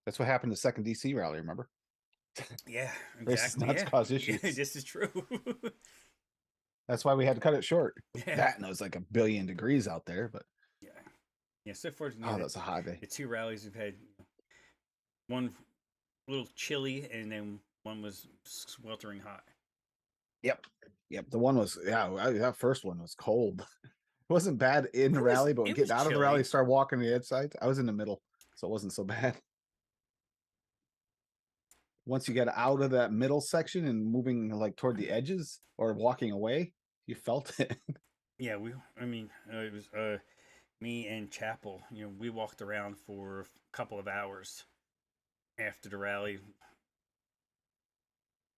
That's what happened to second DC rally. Remember, Yeah, racist exactly. nuts Yeah, cause yeah, issues. this is true. That's why we had to cut it short. Yeah, That and it was like a billion degrees out there, but yeah, yeah. So far, oh, that was a hot day. the two rallies we've had, one a little chilly, and then one was sweltering hot. Yep, yep. The one was that first one was cold. It wasn't bad in the rally, but when It was getting out of the rally, chilly. start walking the outside. I was in the middle, so it wasn't so bad. Once you get out of that middle section and moving like toward the edges or walking away, you felt it. Yeah, I mean, it was me and Chapel. You know, we walked around for a couple of hours after the rally.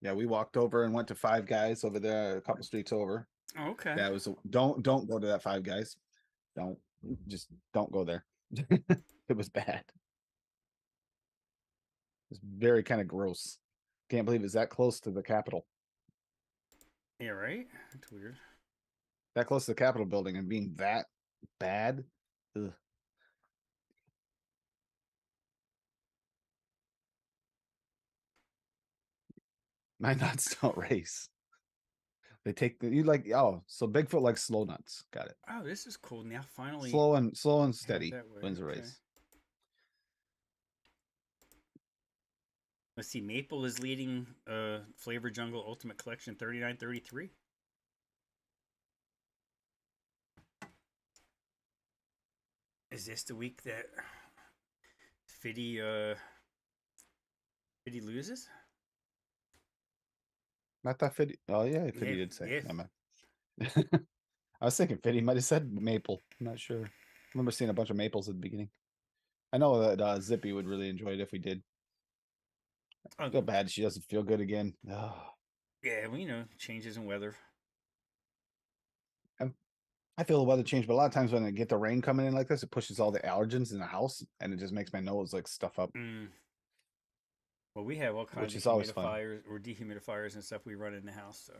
Yeah, we walked over and went to Five Guys over there, a couple streets over. Oh, okay. That was don't go to that Five Guys. Don't just don't go there. It was bad. It's very kind of gross. Can't believe it's that close to the Capitol. Yeah, right. That's weird. That close to the Capitol building and being that bad. Ugh. My nuts don't race. They take you like so Bigfoot likes slow nuts. Got it. Oh, this is cool. Now finally Slow and have it steady that way. wins a Okay. race. Let's see. Maple is leading Flavor Jungle Ultimate Collection 39-33. Is this the week that Fiddy loses? Not that Fiddy. Oh yeah, Fiddy Yeah, did say. yeah. Never mind. I was thinking Fiddy might have said maple. I'm not sure. I remember seeing a bunch of maples at the beginning. I know that Zippy would really enjoy it if we did. I Oh, feel bad she doesn't feel good again. Ugh. yeah. Well, you know, changes in weather. I feel the weather change, but a lot of times when I get the rain coming in like this, it pushes all the allergens in the house, and it just makes my nose like stuff up, Well, we have all kinds which of is always fun. humidifiers or dehumidifiers and stuff we run in the house. So,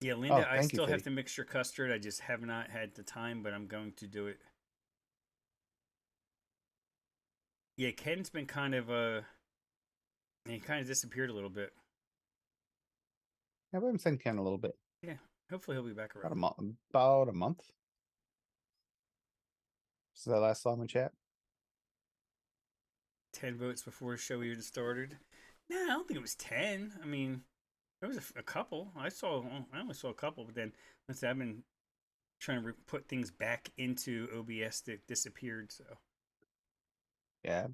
yeah, Oh, Linda, I thank you, still have Fiddy. to mix your custard. I just have not had the time, but I'm going to do it. Yeah, Ken's been he kind of disappeared a little bit. Yeah, we haven't seen Ken a little bit. Yeah, hopefully he'll be back About a around. month. About a month. Since I last saw him in chat. 10 votes before the show even started. Nah, I don't think it was 10. I mean, there was a couple. I only saw a couple, but then let's say I've been trying to put things back into OBS that disappeared. So Yeah.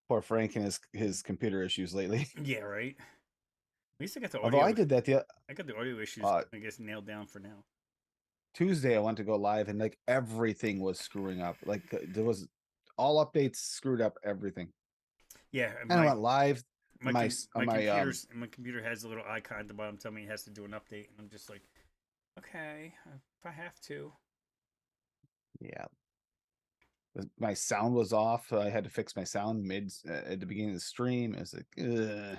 Poor Frank and his computer issues lately. yeah, right. At least I got the Although I audio. did that I got the audio issues, uh I guess, nailed down for now. Tuesday I went to go live and like everything was screwing up. Like there was all updates screwed up everything. Yeah, And I went live. My my computer has a little icon at the bottom telling me it has to do an update, and I'm just like, okay, if I have to. yeah. My sound was off. I had to fix my sound mid at the beginning of the stream. It was like, ugh.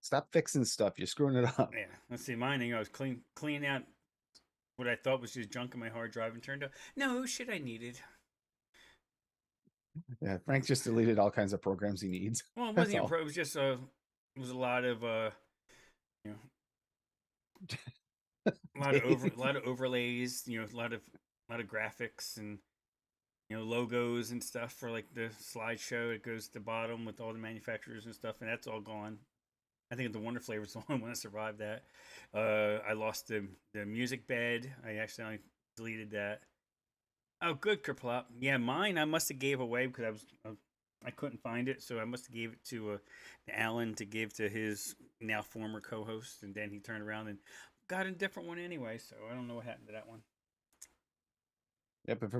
Stop fixing stuff. You're screwing it up. Yeah, let's see. Mine, I was cleaning out what I thought was just junk in my hard drive, and turned out no shit I needed. Yeah, Frank just deleted all kinds of programs he needs. Well, it That's wasn't even all. pro. It was just it was a lot of you know, a lot of overlays. You know, a lot of graphics and logos and stuff for like the slideshow. It goes to the bottom with all the manufacturers and stuff, and that's all gone. I think the Wonder Flavor's the only one that survived that. I lost the music bed. I accidentally deleted that. Oh, good, Kerplop. Yeah, mine I must have gave away because I couldn't find it, so I must have gave it to Alan to give to his now former co-host, and then he turned around and got a different one anyway. So I don't know what happened to that one. Yeah, but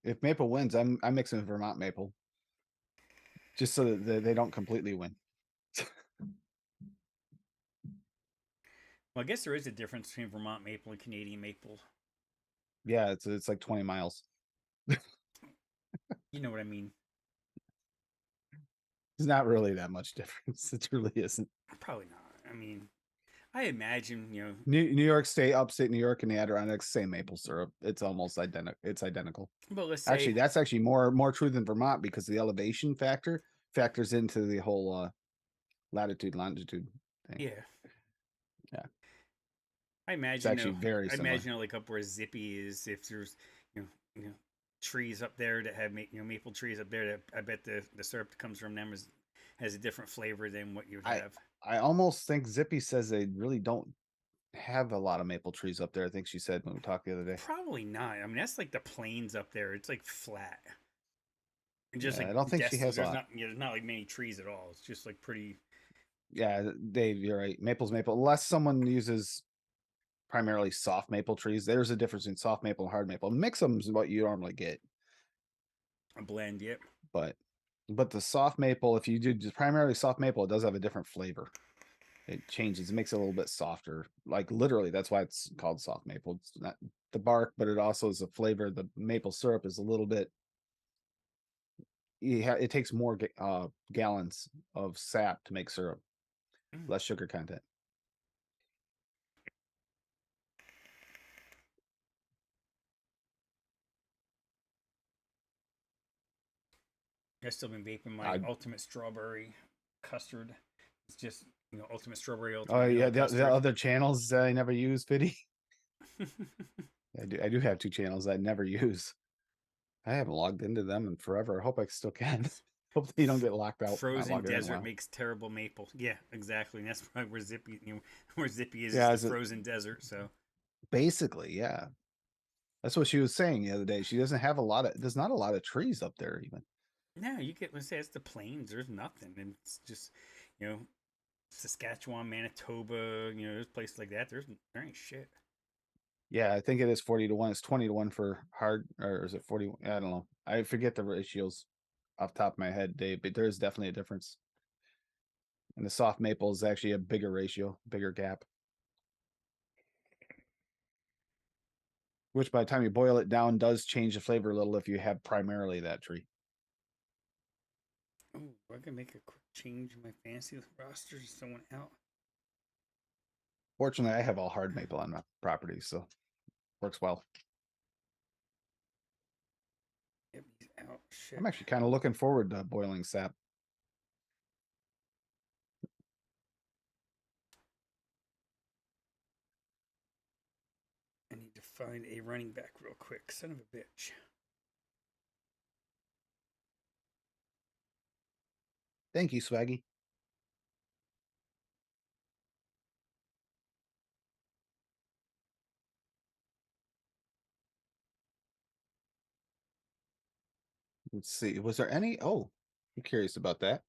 if Maple wins, I'm mixing Vermont Maple just so that they don't completely win. Well, I guess there is a difference between Vermont maple and Canadian maple. Yeah, it's like 20 miles. You know what I mean? It's not really that much difference. It really isn't. Probably not. I mean, I imagine, New York State, upstate New York, and the Adirondacks, same maple syrup. It's almost identical. It's identical. but let's Actually, say, that's actually more true than Vermont because the elevation factor factors into the whole latitude longitude thing. yeah, Yeah, I it's imagine, actually very I similar. imagine like up where Zippy is, if there's, trees up there that have, maple trees up there, that I bet the syrup that comes from them has a different flavor than what you would I have. I almost think Zippy says they really don't have a lot of maple trees up there. I think she said when we talked the other day. Probably not. I mean, that's like the plains up there. It's like flat. And just Yeah, like I don't think she desolate. has a lot. There's not like many trees at all. It's just like pretty. Yeah, Dave, you're right. Maple's maple. Unless someone uses primarily soft maple trees, there's a difference in soft maple and hard maple. Mix them is what you normally get, A blend, yep. but the soft maple, if you do just primarily soft maple, it does have a different flavor. It changes. It makes it a little bit softer. Like literally, that's why it's called soft maple. It's not the bark, but it also is a flavor. The maple syrup is a little bit. It takes more gallons of sap to make syrup, Mm. less sugar content. I've still been vaping my I ultimate strawberry custard. It's just ultimate strawberry, Oh ultimate yeah, vanilla the custard. other channels that I never use, Pity. I do have two channels I never use. I haven't logged into them in forever. I hope I still can. Hope they don't get locked out. Not Frozen logged in a desert while. makes terrible maple. Yeah, exactly. And that's why where Zippy, where Zippy is Yeah, the is it frozen desert. So basically, yeah. That's what she was saying the other day. She doesn't have a lot of there's not a lot of trees up there even. no, you get, let's say it's the plains. There's nothing, and it's just you know Saskatchewan, Manitoba, there's places like that. There ain't shit. Yeah, I think it is 40-1. It's 20-1 for hard, or is it 40? I don't know. I forget the ratios off the top of my head, Dave, but there is definitely a difference. And the soft maple is actually a bigger ratio, bigger gap. Which by the time you boil it down does change the flavor a little if you have primarily that tree. Oh, I can make a quick change in my fantasy roster to someone out. Fortunately, I have all hard maple on my property, so works well. Yep, he's out. Shit. I'm actually kind of looking forward to boiling sap. I need to find a running back real quick. Son of a bitch. Thank you, Swaggy. Let's see. Was there any? Oh, I'm curious about that.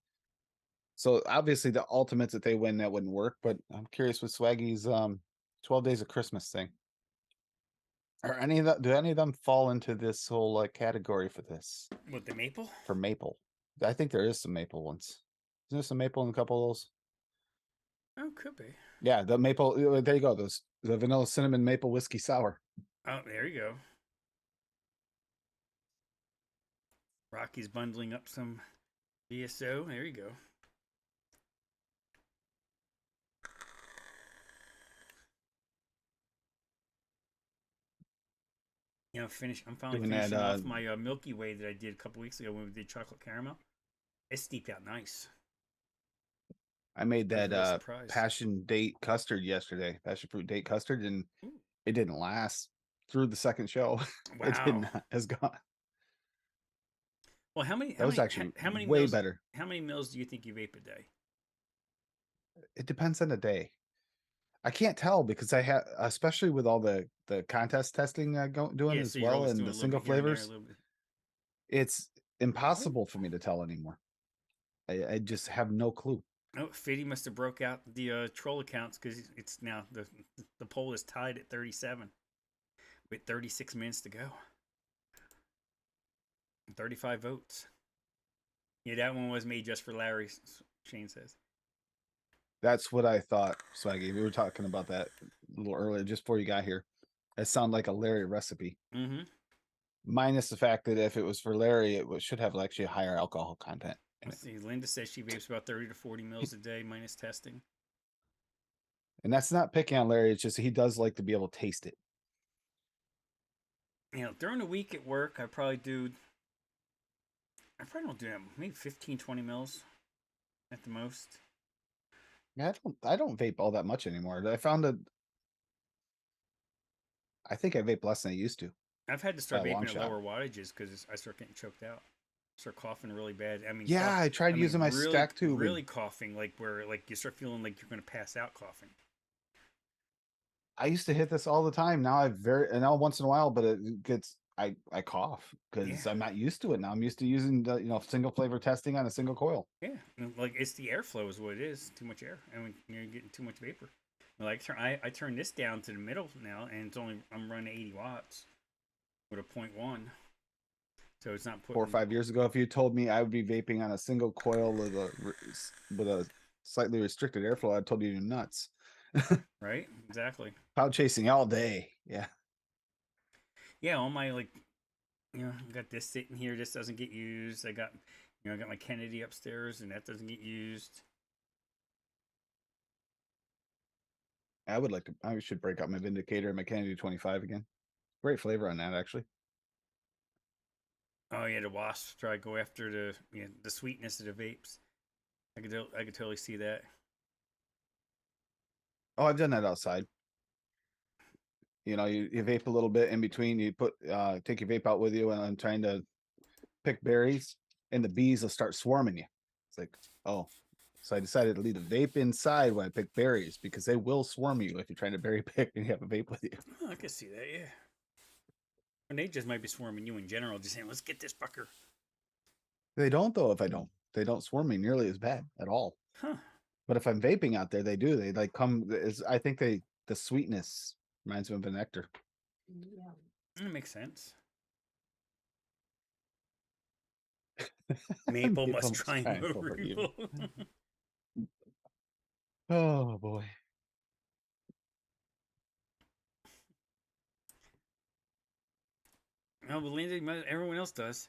So obviously the ultimates that they win that wouldn't work, but I'm curious with Swaggy's 12 days of Christmas thing. Are any of do any of them fall into this whole category for this? What, the maple? For maple? I think there is some maple ones. Isn't there some maple in a couple of those? Oh, could be. Yeah, the maple. There you go. Those the vanilla cinnamon maple whiskey sour. Oh, there you go. Rocky's bundling up some VSO. There you go. I'm finally Doing that. finishing off my Milky Way that I did a couple weeks ago when we did chocolate caramel. It steeped out nice. I made I was that really surprised. passion date custard yesterday. Passion fruit date custard, and Ooh, it didn't last through the second show. It did wow. not. Has gone. Well, how many That how was many actually how many way meals better. how many meals do you think you vape a day? It depends on the day. I can't tell because I have, especially with all the contest testing doing Yeah, as so you're well, always and doing the a little single bit here and there, a flavors. little bit. It's Oh, impossible for me to tell anymore. I just have no clue. oh, Fiddy must have broke out the troll accounts because it's now the poll is tied at 37 with 36 minutes to go. 35 votes. Yeah, that one was made just for Larry. Shane says. That's what I thought, Swaggy. We were talking about that a little earlier, just before you got here. It sounded like a Larry recipe. Mm-hmm. Minus the fact that if it was for Larry, should have actually a higher alcohol content in Let's it. see. Linda says she vapes about 30 to 40 mils a day minus testing. And that's not picking on Larry. It's just he does like to be able to taste it. You know, during the week at work, I probably don't do that. Maybe 15, 20 mils at the most. Yeah, I don't vape all that much anymore. I found that I think I vape less than I used to I've had to by start a long vaping at shot. lower wattages because I start getting choked out. Start coughing really bad. I mean, Yeah, I tried using my really, stack tube. really coughing, like where like you start feeling like you're gonna pass out coughing. I used to hit this all the time. Now now once in a while, but it gets I cough Yeah, because I'm not used to it now. I'm used to using the single flavor testing on a single coil. yeah. And, like it's the airflow is what it is. Too much air, and you're getting too much vapor. Like I turn this down to the middle now, and I'm running 80 watts with a point 0.1, so it's not 4 or putting 5 years ago, if you told me I would be vaping on a single coil with a slightly restricted airflow, I told you you're nuts. right. Exactly. Cloud chasing all day. Yeah. Yeah, all my like I got this sitting here. This doesn't get used. I got my Kennedy upstairs, and that doesn't get used. I should break out my Vindicator and my Kennedy 25 again. Great flavor on that, actually. Oh yeah, the wasps try to go after the sweetness of the vapes. I could totally see that. Oh, I've done that outside. You vape a little bit in between. You take your vape out with you, and I'm trying to pick berries, and the bees will start swarming you. It's like, oh, so I decided to leave the vape inside when I pick berries because they will swarm you if you're trying to berry pick and you have a vape with you. Oh, I can see that. Yeah, and they just might be swarming you in general, just saying, "Let's get this fucker." They don't though. If I don't, they don't swarm me nearly as bad at all. Huh? But if I'm vaping out there, they do. They like come. I think the sweetness reminds me of a nectar. That makes sense. Maple Maple must must triumph triumph over over evil. evil. Oh boy. No, but Lindsay, everyone else does.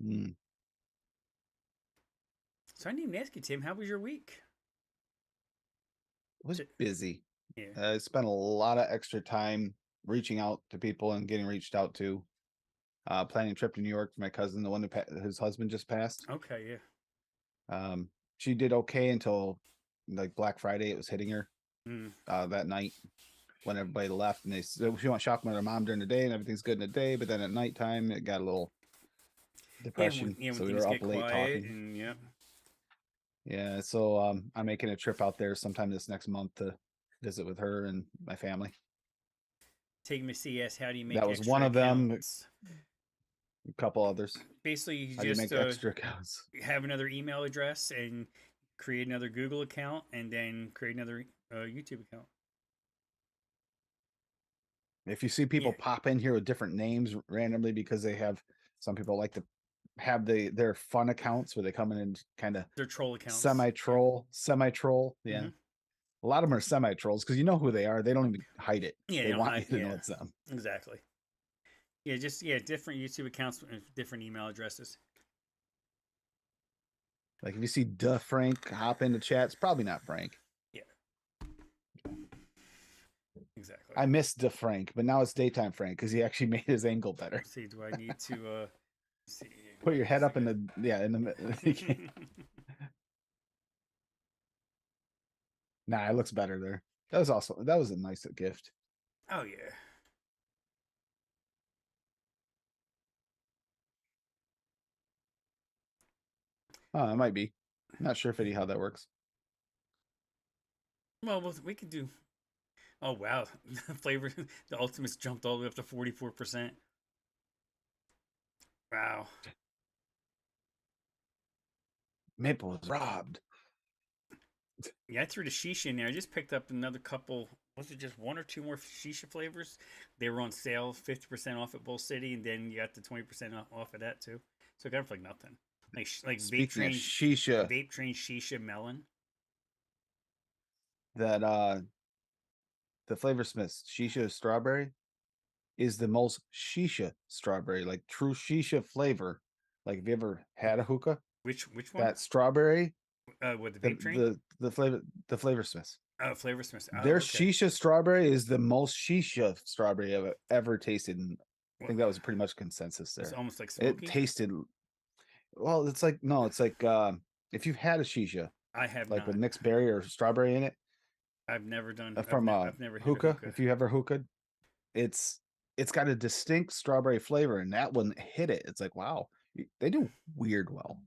Mm. So I didn't even ask you, Tim. How was your week? It was busy. Yeah. I spent a lot of extra time reaching out to people and getting reached out to. Planning a trip to New York for my cousin, the one whose husband just passed. Okay. Yeah. Um, she did okay until like Black Friday. It was hitting her Mm. that night when everybody left, and she went shopping with her mom during the day, and everything's good in the day. But then at nighttime, it got a little depression. When So we things were get up late quiet talking. and yeah. Yeah, so I'm making a trip out there sometime this next month to visit with her and my family. Take me to CS. How do you make That was extra one of them. accounts? A couple others. Basically, you How do you just make extra accounts? have another email address and create another Google account, and then create another YouTube account. If you see Yeah, people pop in here with different names randomly because some people like to have their fun accounts where they come in and kind of they're troll accounts. semi troll. Yeah. Mm-hmm. A lot of them are semi trolls because you know who they are. They don't even hide it. Yeah, They they don't want hide. you to know Yeah, it's them. exactly. Yeah, just different YouTube accounts with different email addresses. Like if you see Duh Frank hop into chat, it's probably not Frank. Yeah, exactly. I miss Duh Frank, but now it's daytime Frank because he actually made his angle better. Let's see, do I need to see? Put your head up in the Nah, it looks better there. That was a nice gift. Oh yeah. Oh, it might be. Not sure, Fiddy, how that works. Well, we could do. Oh wow, flavor. The Ultimates jumped all the way up to 44%. Wow. Maple was robbed. Yeah, I threw the shisha in there. I just picked up another couple. Was it just one or two more shisha flavors? They were on sale, 50% off at Bull City, and then you got the 20% off of that too. So I got it for like nothing. Like Speaking of shisha, vape train shisha melon. that the Flavor Smiths shisha strawberry is the most shisha strawberry, like true shisha flavor. Like, have you ever had a hookah? Which one? That strawberry, With the the vape train? flavor Smiths. Oh, Flavor Smith. Oh, Their okay. shisha strawberry is the most shisha strawberry I've ever tasted. And I What? think that was pretty much consensus It's there. almost like It smoky. tasted well. It's like no, it's like if you've had a shisha, I have like with not. mixed berry or strawberry in it, I've never done. from a I've never hit a hookah. hookah. If you ever hookah, it's it's got a distinct strawberry flavor, and that one hit it. It's like wow, they do weird well.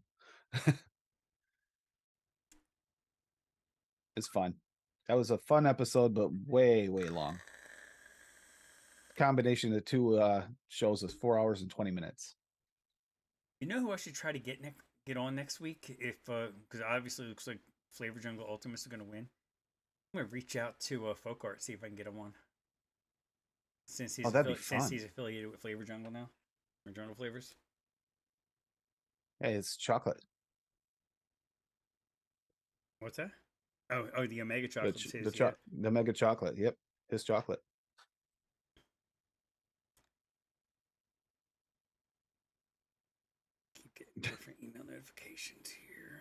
It's fun. That was a fun episode, but way long. Combination of the two shows is 4 hours and 20 minutes. You know who I should try to get on next week? If because obviously it looks like Flavor Jungle Ultimates is going to win. I'm gonna reach out to Folk Art, see if I can get him on. Oh, that'd be Since fun. he's affiliated with Flavor Jungle now, or Jungle Flavors. Hey, it's chocolate. What's that? Oh, the Omega The chocolate's ch- the his. Yeah, cho- the mega chocolate. Yep, his chocolate. keep getting different email notifications here.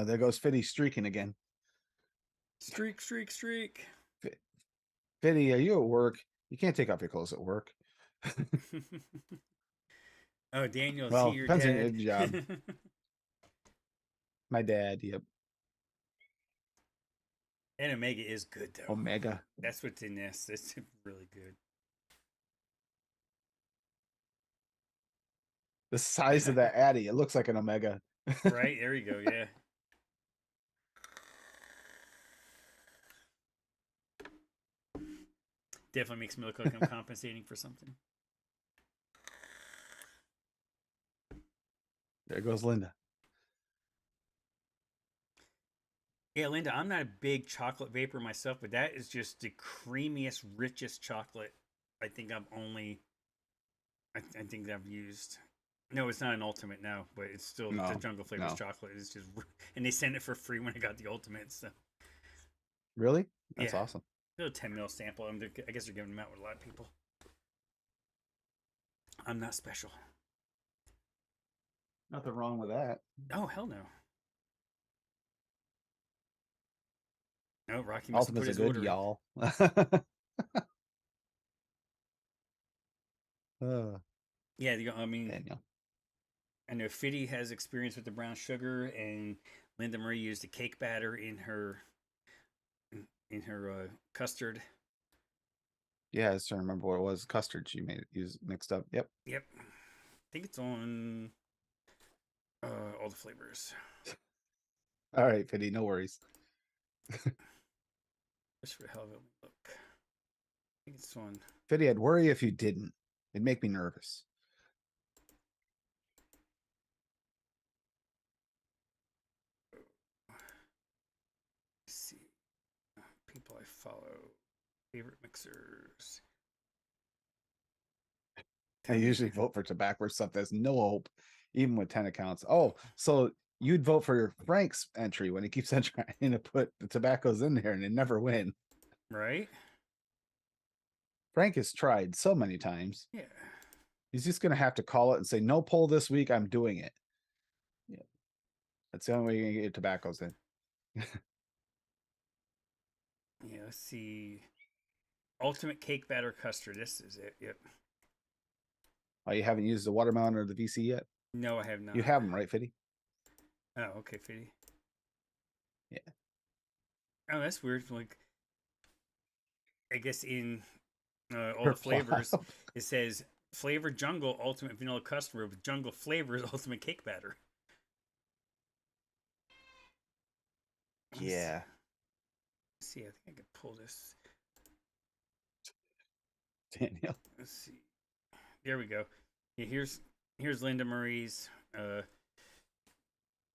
There goes Fiddy streaking again. Streak, streak, streak. Fiddy, are you at work? You can't take off your clothes at work. Oh, Daniel, see Well, your depends on your dad. job. My dad. Yep. And Omega is good though. Omega. That's what's in this. It's really good. The size of that Addy, it looks like an Omega. Right there you go. Yeah. Definitely makes me look like I'm compensating for something. There goes Linda. Yeah, Linda, I'm not a big chocolate vapor myself, but that is just the creamiest, richest chocolate I think I think I've used. No, it's not an ultimate now, but it's still the No, Jungle Flavors no. chocolate. It's just, and they sent it for free when I got the ultimate. So Really? That's yeah, awesome. a 10 mil sample. I guess they're giving them out with a lot of people. I'm not special. Nothing wrong with that. Oh hell no. No, Rocky must have put Ultimate's a his good order in. y'all. uh, Yeah, I mean, Daniel. I know Fiddy has experience with the brown sugar, and Linda Marie used the cake batter in her custard. Yeah, I was trying to remember what it was. Custard she made use mixed up. Yep. Yep, I think it's on all the flavors. All right, Fiddy, no worries. Just for the hell of it, look. I think it's on. Fiddy, I'd worry if you didn't. It'd make me nervous. Let's see, people I follow, favorite mixers. I usually vote for tobacco stuff that's no hope, even with 10 accounts. Oh, so you'd vote for Frank's entry when he keeps on trying to put the tobaccos in there and they never win. Right? Frank has tried so many times. Yeah. He's just going to have to call it and say, no poll this week. I'm doing it. Yeah. That's the only way you're going to get your tobaccos in. Yeah, let's see. Ultimate cake batter custard. This is it. Yep. Oh, you haven't used the watermelon or the VC yet? No, I have not. You have them, right, Fiddy? Oh, okay, Fiddy. Yeah. Oh, that's weird. Like, I guess in all Her the flavors, plop. it says Flavor Jungle Ultimate Vanilla Custard with Jungle Flavors Ultimate Cake Batter. Yeah. Let's see, I think I can pull this. Daniel. Let's see. There we go. Yeah, here's Linda Marie's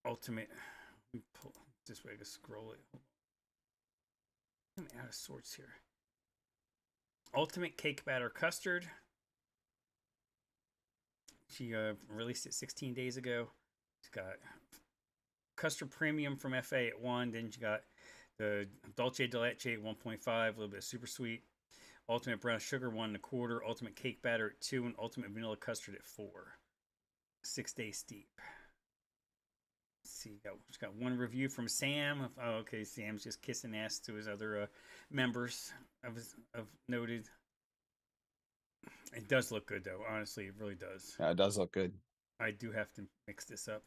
ultimate. Let me pull this way. I can scroll it. I'm out of sorts here. Ultimate cake batter custard. She released it 16 days ago. It's got custard premium from FA at 1. Then you got the Dolce de Leche at 1.5, a little bit of super sweet. Ultimate brown sugar 1.25. Ultimate cake batter at 2, and ultimate vanilla custard at 4. 6-day steep. Let's see, just got one review from Sam. Oh, okay, Sam's just kissing ass to his other members of noted. It does look good though. Honestly, it really does. Yeah, it does look good. I do have to mix this up.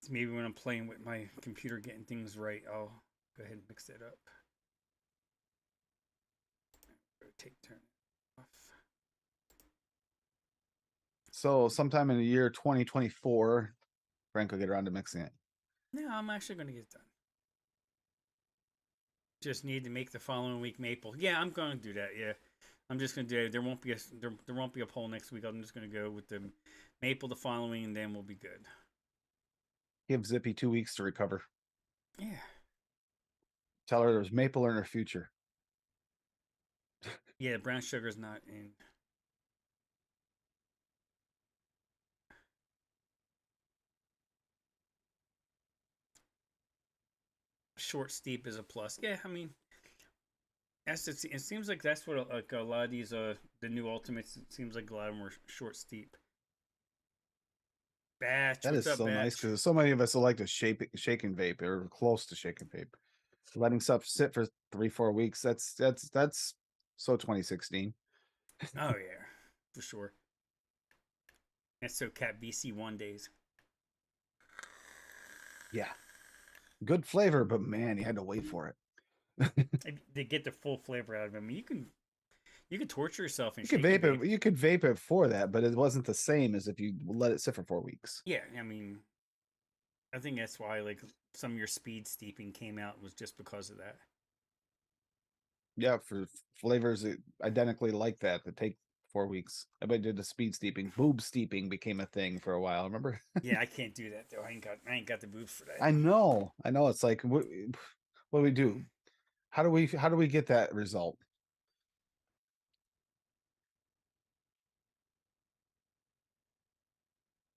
Maybe when I'm playing with my computer, getting things right, I'll go ahead and mix it up. Rotate, turn it off. So sometime in the year 2024, Frank will get around to mixing it. No, I'm actually going to get it done. Just need to make the following week maple. Yeah, I'm going to do that. Yeah, I'm just going to do it. There won't be a poll next week. I'm just going to go with the maple the following, and then we'll be good. Give Zippy 2 weeks to recover. Yeah. Tell her there's maple in her future. Yeah, brown sugar's not in. Short steep is a plus. Yeah, I mean, it seems like that's what like a lot of these the new ultimates. It seems like a lot of them were short steep. Batch, That what's is up, so nice Batch? because so many of us like to shake and vape or close to shake and vape. Letting stuff sit for 3-4 weeks. That's so 2016. Oh yeah, for sure. That's so Cat BC1 days. Yeah, good flavor, but man, you had to wait for it. They get the full flavor out of it. I mean, you can torture yourself and You could shake and vape vape. it. You could vape it for that, but it wasn't the same as if you let it sit for 4 weeks. Yeah, I mean, I think that's why like some of your speed steeping came out was just because of that. Yeah, for flavors identically like that take 4 weeks. Everybody did the speed steeping. Boob steeping became a thing for a while. Remember? Yeah, I can't do that though. I ain't got the boobs for that. I know. It's like what do we do? How do we get that result?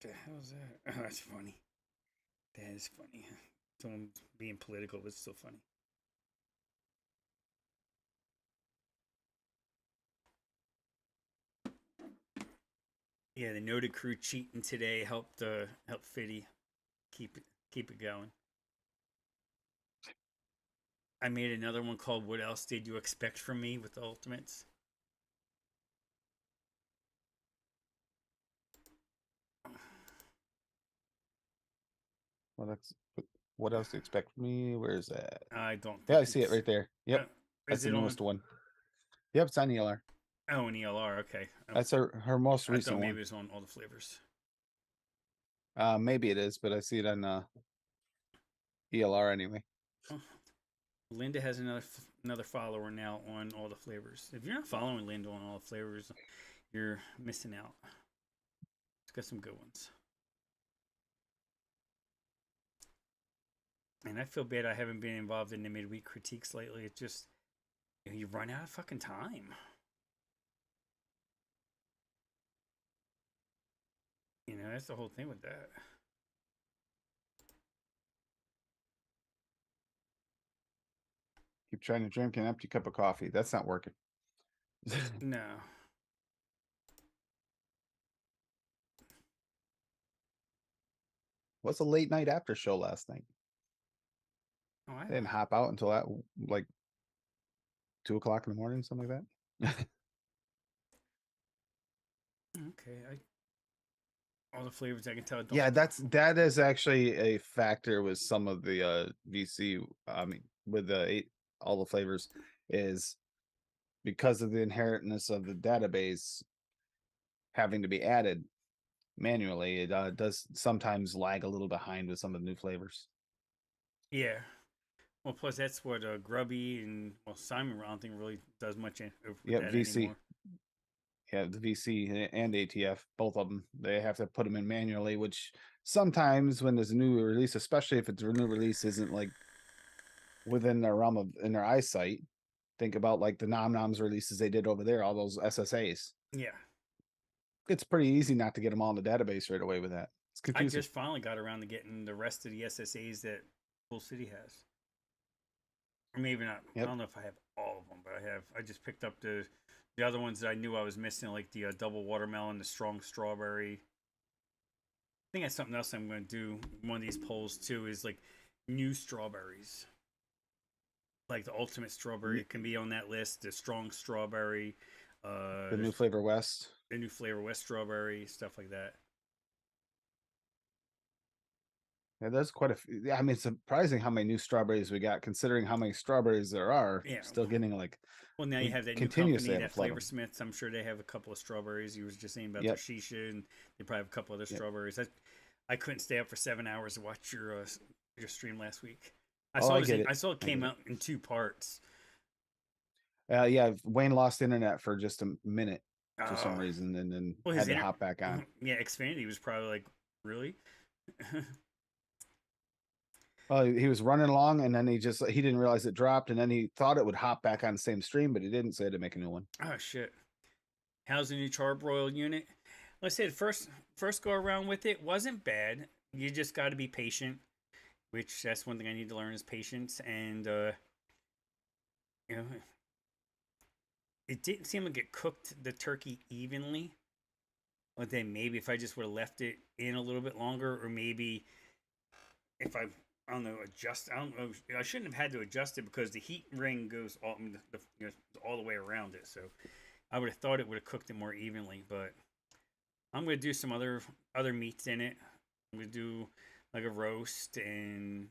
The hell's that? Oh, that's funny. That is funny. Someone being political, but it's still funny. Yeah, the noted crew cheating today helped help Fitty keep it going. I made another one called "What Else Did You Expect from Me" with the Ultimates. What else, what else do you expect from me? Where is that? I don't Yeah, think I see it it's. right there. Uh, Yep. That's is the it on? newest one. Yep, it's on ELR. Oh, an ELR. Okay. That's her most I thought recent maybe one. it was on all the flavors. Maybe it is, but I see it on ELR anyway. Oh, Linda has another follower now on all the flavors. If you're not following Linda on all the flavors, you're missing out. It's got some good ones. And I feel bad I haven't been involved in the midweek critiques lately. It's just you run out of fucking time. You know, that's the whole thing with that. Keep trying to drink an empty cup of coffee. That's not working. No. What's a late night after show last night? Oh, I I didn't hop out until that like 2 o'clock in the morning, something like that. okay. All the flavors I can tell. Don't. Yeah, that is actually a factor with some of the VC. I mean, with all the flavors is because of the inherentness of the database having to be added manually. It does sometimes lag a little behind with some of the new flavors. Yeah. Well, plus that's what Grubby and Simon I don't think really does much with Yep, that VC. anymore. Yeah, the VC and ATF, both of them, they have to put them in manually, which sometimes when there's a new release, especially if it's a new release, isn't like within their realm of in their eyesight. Think about like the Nom Noms releases they did over there, all those SSAs. Yeah. It's pretty easy not to get them all in the database right away with that. It's I confusing. just finally got around to getting the rest of the SSAs that Full City has. Or maybe not. I Yep. don't know if I have all of them, but I have. I just picked up the other ones that I knew I was missing, like the double watermelon, the strong strawberry. I think that's something else I'm going to do. One of these polls too is like new strawberries. Like the ultimate strawberry can be on that list. The strong strawberry, The new flavor West. the new flavor West strawberry, stuff like that. Yeah, there's quite a few. Yeah, I mean, it's surprising how many new strawberries we got, considering how many strawberries there are. Yeah. Still getting like Well, now you we have that new continuously company, have a that flood Flavor of them. Smiths. I'm sure they have a couple of strawberries. You was just saying about their Yep. shisha, and they probably have a couple other Yep. strawberries. I couldn't stay up for 7 hours to watch your stream last week. I Oh, saw I get it. I saw it I get came it. out in two parts. Yeah, Wayne lost internet for just a minute for some Uh, reason, and then well, had to hop back on. yeah, Xfinity was probably like, really? Well, he was running along, and then he didn't realize it dropped, and then he thought it would hop back on the same stream, but he didn't, so he had to make a new one. Oh shit! How's the new Charbroil unit? Like I said, first go around with it wasn't bad. You just got to be patient, which that's one thing I need to learn is patience. And you know, it didn't seem like it cooked the turkey evenly. But then maybe if I just would have left it in a little bit longer, or maybe if I don't know, adjust. I don't know. I shouldn't have had to adjust it because the heat ring goes all the way around it. So I would have thought it would have cooked it more evenly. But I'm gonna do some other meats in it. I'm gonna do like a roast and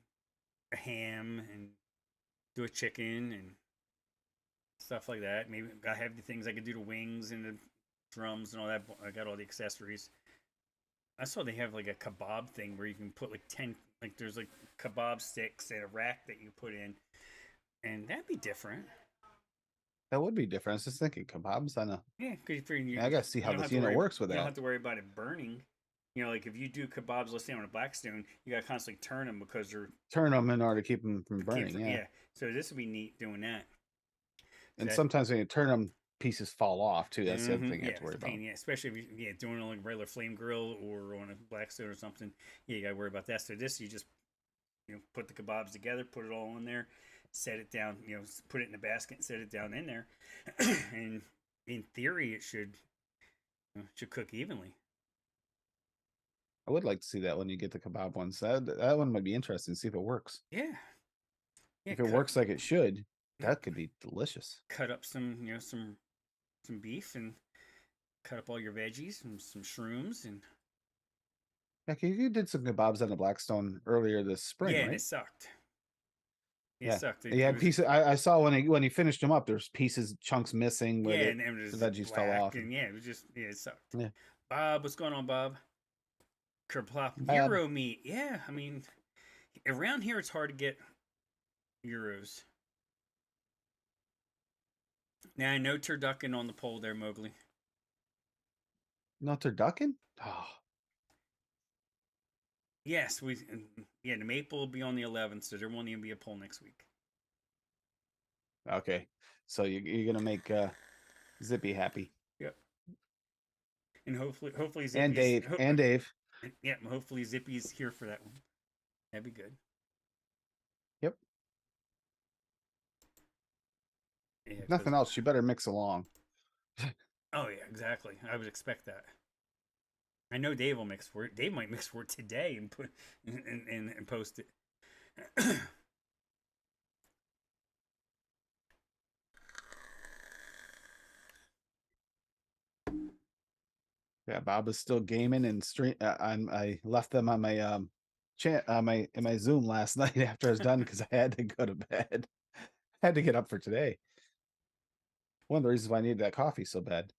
a ham and do a chicken and stuff like that. Maybe I have the things I could do the wings and the drums and all that. I got all the accessories. I saw they have like a kebab thing where you can put like 10, like there's like kebab sticks and a rack that you put in, and that'd be different. That would be different. I was just thinking kebabs on a. Yeah, because Yeah, I gotta see how this unit works with you don't that. have to worry about it burning. You know, like if you do kebabs, let's say on a Blackstone, you got to constantly turn them because they're Turn them in order to keep them from burning. Yeah. So this would be neat doing that. And sometimes when you turn them, pieces fall off too. That's the other thing you Yeah, have to worry it's a pain, about. yeah, especially if you doing it on like a regular flame grill or on a Blackstone or something. Yeah, you got to worry about that. So this, you just put the kebabs together, put it all in there, set it down. Put it in a basket and set it down in there, and in theory, it should cook evenly. I would like to see that when you get the kebab ones. That one might be interesting to see if it works. Yeah. If it works like it should, that could be delicious. Cut up some beef and cut up all your veggies and some shrooms and. Yeah, you did some kebabs on the Blackstone earlier this spring, Yeah, right? and it sucked. It Yeah, sucked. he had pieces. I saw when he finished them up. There's pieces, chunks missing where and it was the veggies fell off. And it was just it sucked. Yeah. Bob, what's going on, Bob? Kerplop. Bob. Euro meat. Yeah, I mean, around here it's hard to get euros. Now I know turducken on the pole there, Mowgli. No turducken? Oh. Yes, the maple will be on the 11th, so there won't even be a poll next week. Okay, so you're gonna make Zippy happy. Yep. And hopefully Zippy's, and Dave. Yeah, hopefully Zippy's here for that one. That'd be good. Yep. Yeah, if nothing else, you better mix along. Oh yeah, exactly. I would expect that. I know Dave will mix for it. Dave might mix for it today and put and post it. Yeah, Bob is still gaming and stream. I left them on my in my Zoom last night after I was done because I had to go to bed. I had to get up for today. One of the reasons why I needed that coffee so bad.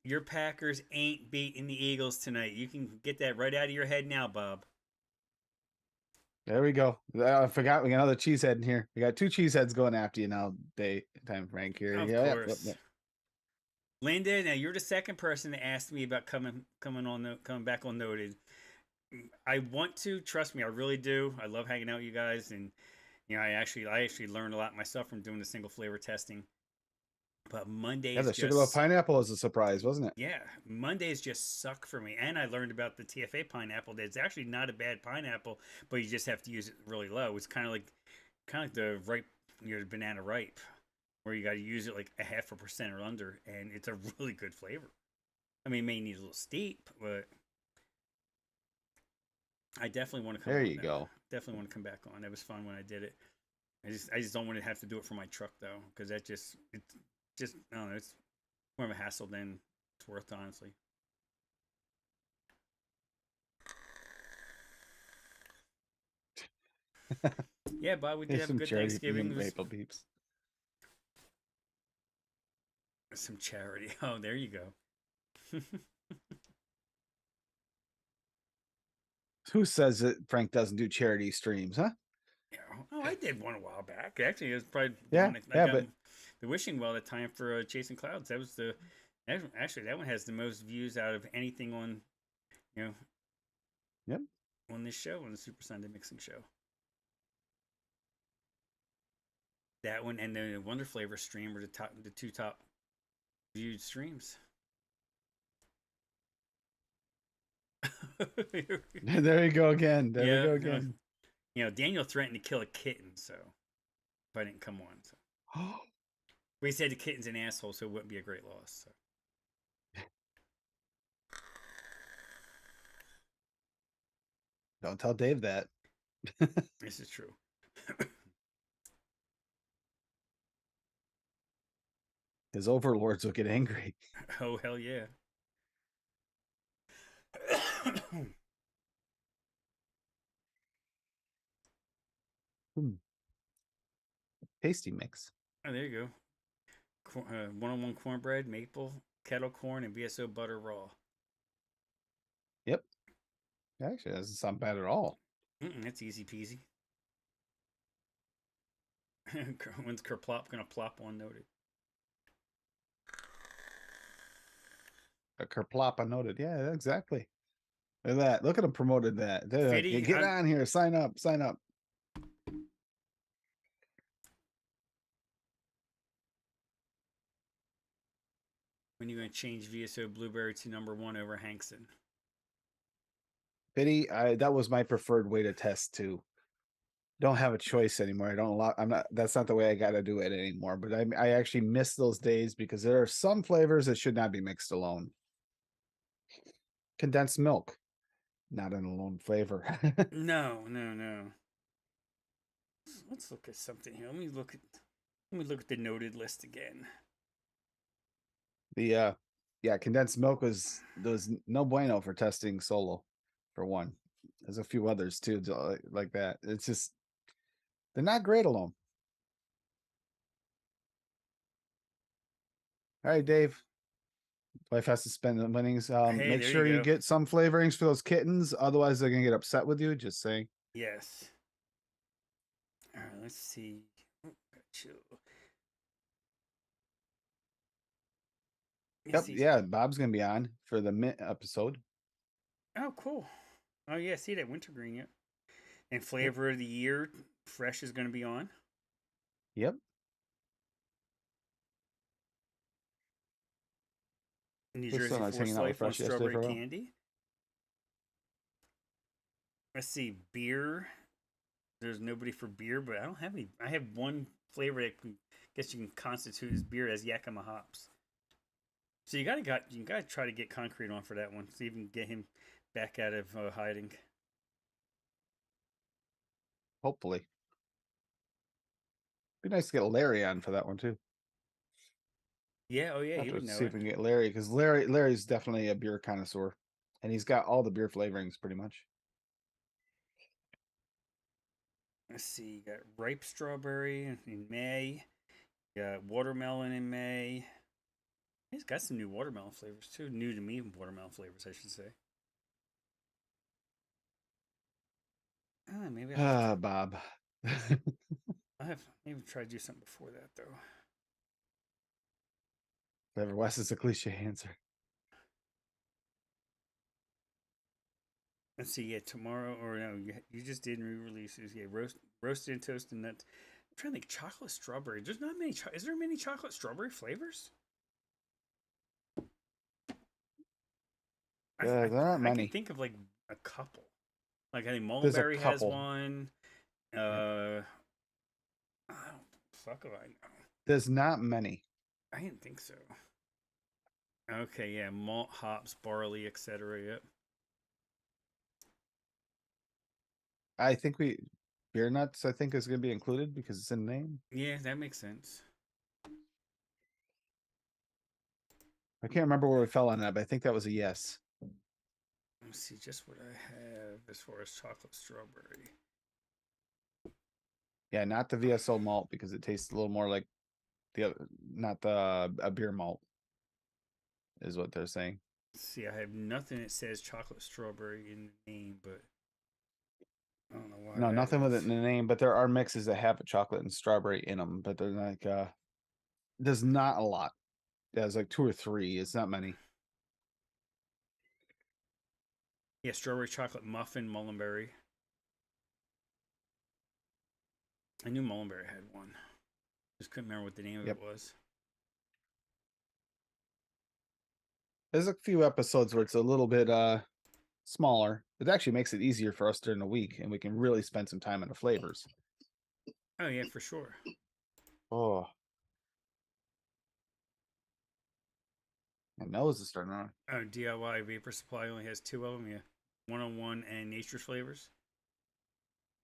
Your Packers ain't beating the Eagles tonight. You can get that right out of your head now, Bob. There we go. I forgot we got another cheesehead in here. We got two cheeseheads going after you now. Time, Frank here. Of yeah, course. Yep. Linda, now you're the second person to ask me about coming back on Noted. I want to, trust me, I really do. I love hanging out with you guys, and I actually learned a lot myself from doing the single flavor testing. But Yeah, Mondays the sugarloaf just pineapple was a surprise, wasn't it? yeah, Mondays just suck for me. And I learned about the TFA pineapple. That's actually not a bad pineapple, but you just have to use it really low. It's kind of like the ripe, banana ripe, where you got to use it like a 0.5% or under, and it's a really good flavor. I mean, it may need a little steep, but I definitely want to come There on you though. go. Definitely want to come back on. It was fun when I did it. I just don't want to have to do it for my truck though, because it's just I don't know. It's more of a hassle than it's worth, honestly. Yeah, Bob, we did Here's have a some good charity for you Thanksgiving. It was maple peeps. some charity. Oh, there you go. Who says that Frank doesn't do charity streams, huh? Yeah. Oh, I did one a while back. Actually, it was probably the Yeah, one that I yeah, got but the wishing well at the time for Chasing Clouds. Actually that one has the most views out of anything on you know yep. on this show, on the Super Sunday Mixing Show. That one and the Wonder Flavor stream were the two top viewed streams. There you go again. There we Yeah, go again. Daniel threatened to kill a kitten, so if I didn't come on, so but he said the kitten's an asshole, so it wouldn't be a great loss. So Don't tell Dave that. this is true. His overlords will get angry. Oh hell yeah. Hmm. Tasty mix. Oh, there you go. 101 cornbread, maple, kettle corn, and VSO butter raw. Yep. Actually, doesn't sound bad at all. That's easy peasy. When's Kerplop gonna plop on noted? A kerplop, I noted. Yeah, exactly. Look at that. Look at him promoted that. They're like, Fitty, get on here. Sign up. Sign up. when are you gonna change VSO blueberry to #1 over Hankson? Pity, that was my preferred way to test too. Don't have a choice anymore. I don't allow, I'm not, that's not the way I got to do it anymore. But I actually miss those days because there are some flavors that should not be mixed alone. Condensed milk, not an alone flavor. No, no, no. Let's look at something here. Let me look at the noted list again. The yeah, condensed milk was no bueno for testing solo, for one. There's a few others too, like that. It's just they're not great alone. All right, Dave. Wife has to spend the winnings. Hey, Make there you sure you go. get some flavorings for those kittens, otherwise they're gonna get upset with you. Just saying. Yes. All right, let's see. Got you. Let's Yep, see. yeah, Bob's gonna be on for the mint episode. Oh, cool. Oh yeah, see that wintergreen, yeah. And Yep, flavor of the year, fresh is going to be on. yep. New It was so Jersey nice Forest hanging out with Life on Fresh yesterday strawberry for a while. candy. Let's see, beer. There's nobody for beer, but I don't have any. I have one flavor that guess you can constitute as beer as Yakima hops. So you gotta try to get concrete on for that one, so you can get him back out of hiding. Hopefully, be nice to get Larry on for that one too. Yeah, oh yeah, Have he to would know see if it. we can get Larry because Larry's definitely a beer connoisseur, and he's got all the beer flavorings pretty much. Let's see, you got ripe strawberry in May. You got watermelon in May. He's got some new watermelon flavors too. New to me watermelon flavors, I should say. Maybe I have to try. Ah, Bob. I have maybe try to do something before that though. Flavor West is a cliche answer. Let's see. Yeah, tomorrow or no, you just did re-releases. Yeah, roasted and toasted nuts. I'm trying to think. Chocolate strawberry. There's not many. Is there many chocolate strawberry flavors? There aren't I can many. think of like a couple. Like I think There's a Mulberry has couple. one. Yep. I don't fuck if I know. There's not many. I didn't think so. Okay, yeah, malt, hops, barley, etc. Yep. I think beer nuts. I think is going to be included because it's in the name. Yeah, that makes sense. I can't remember where we fell on that, but I think that was a yes. Let me see just what I have as far as chocolate strawberry. Yeah, not the VSO malt because it tastes a little more like the other, not the a beer malt, is what they're saying. Let's see, I have nothing that says chocolate strawberry in the name, but I don't know why No, that nothing with it is. in the name, but there are mixes that have chocolate and strawberry in them, but they're like there's not a lot. There's like 2 or 3. It's not many. Yeah, strawberry chocolate muffin, mullenberry. I knew mullenberry had one. Just couldn't remember what the name of Yep. it was. There's a few episodes where it's a little bit smaller. It actually makes it easier for us during the week, and we can really spend some time on the flavors. Oh yeah, for sure. Oh, my nose is starting on. Oh, DIY Vapor Supply only has 2 of them. Yeah, 101 and Nature's Flavors.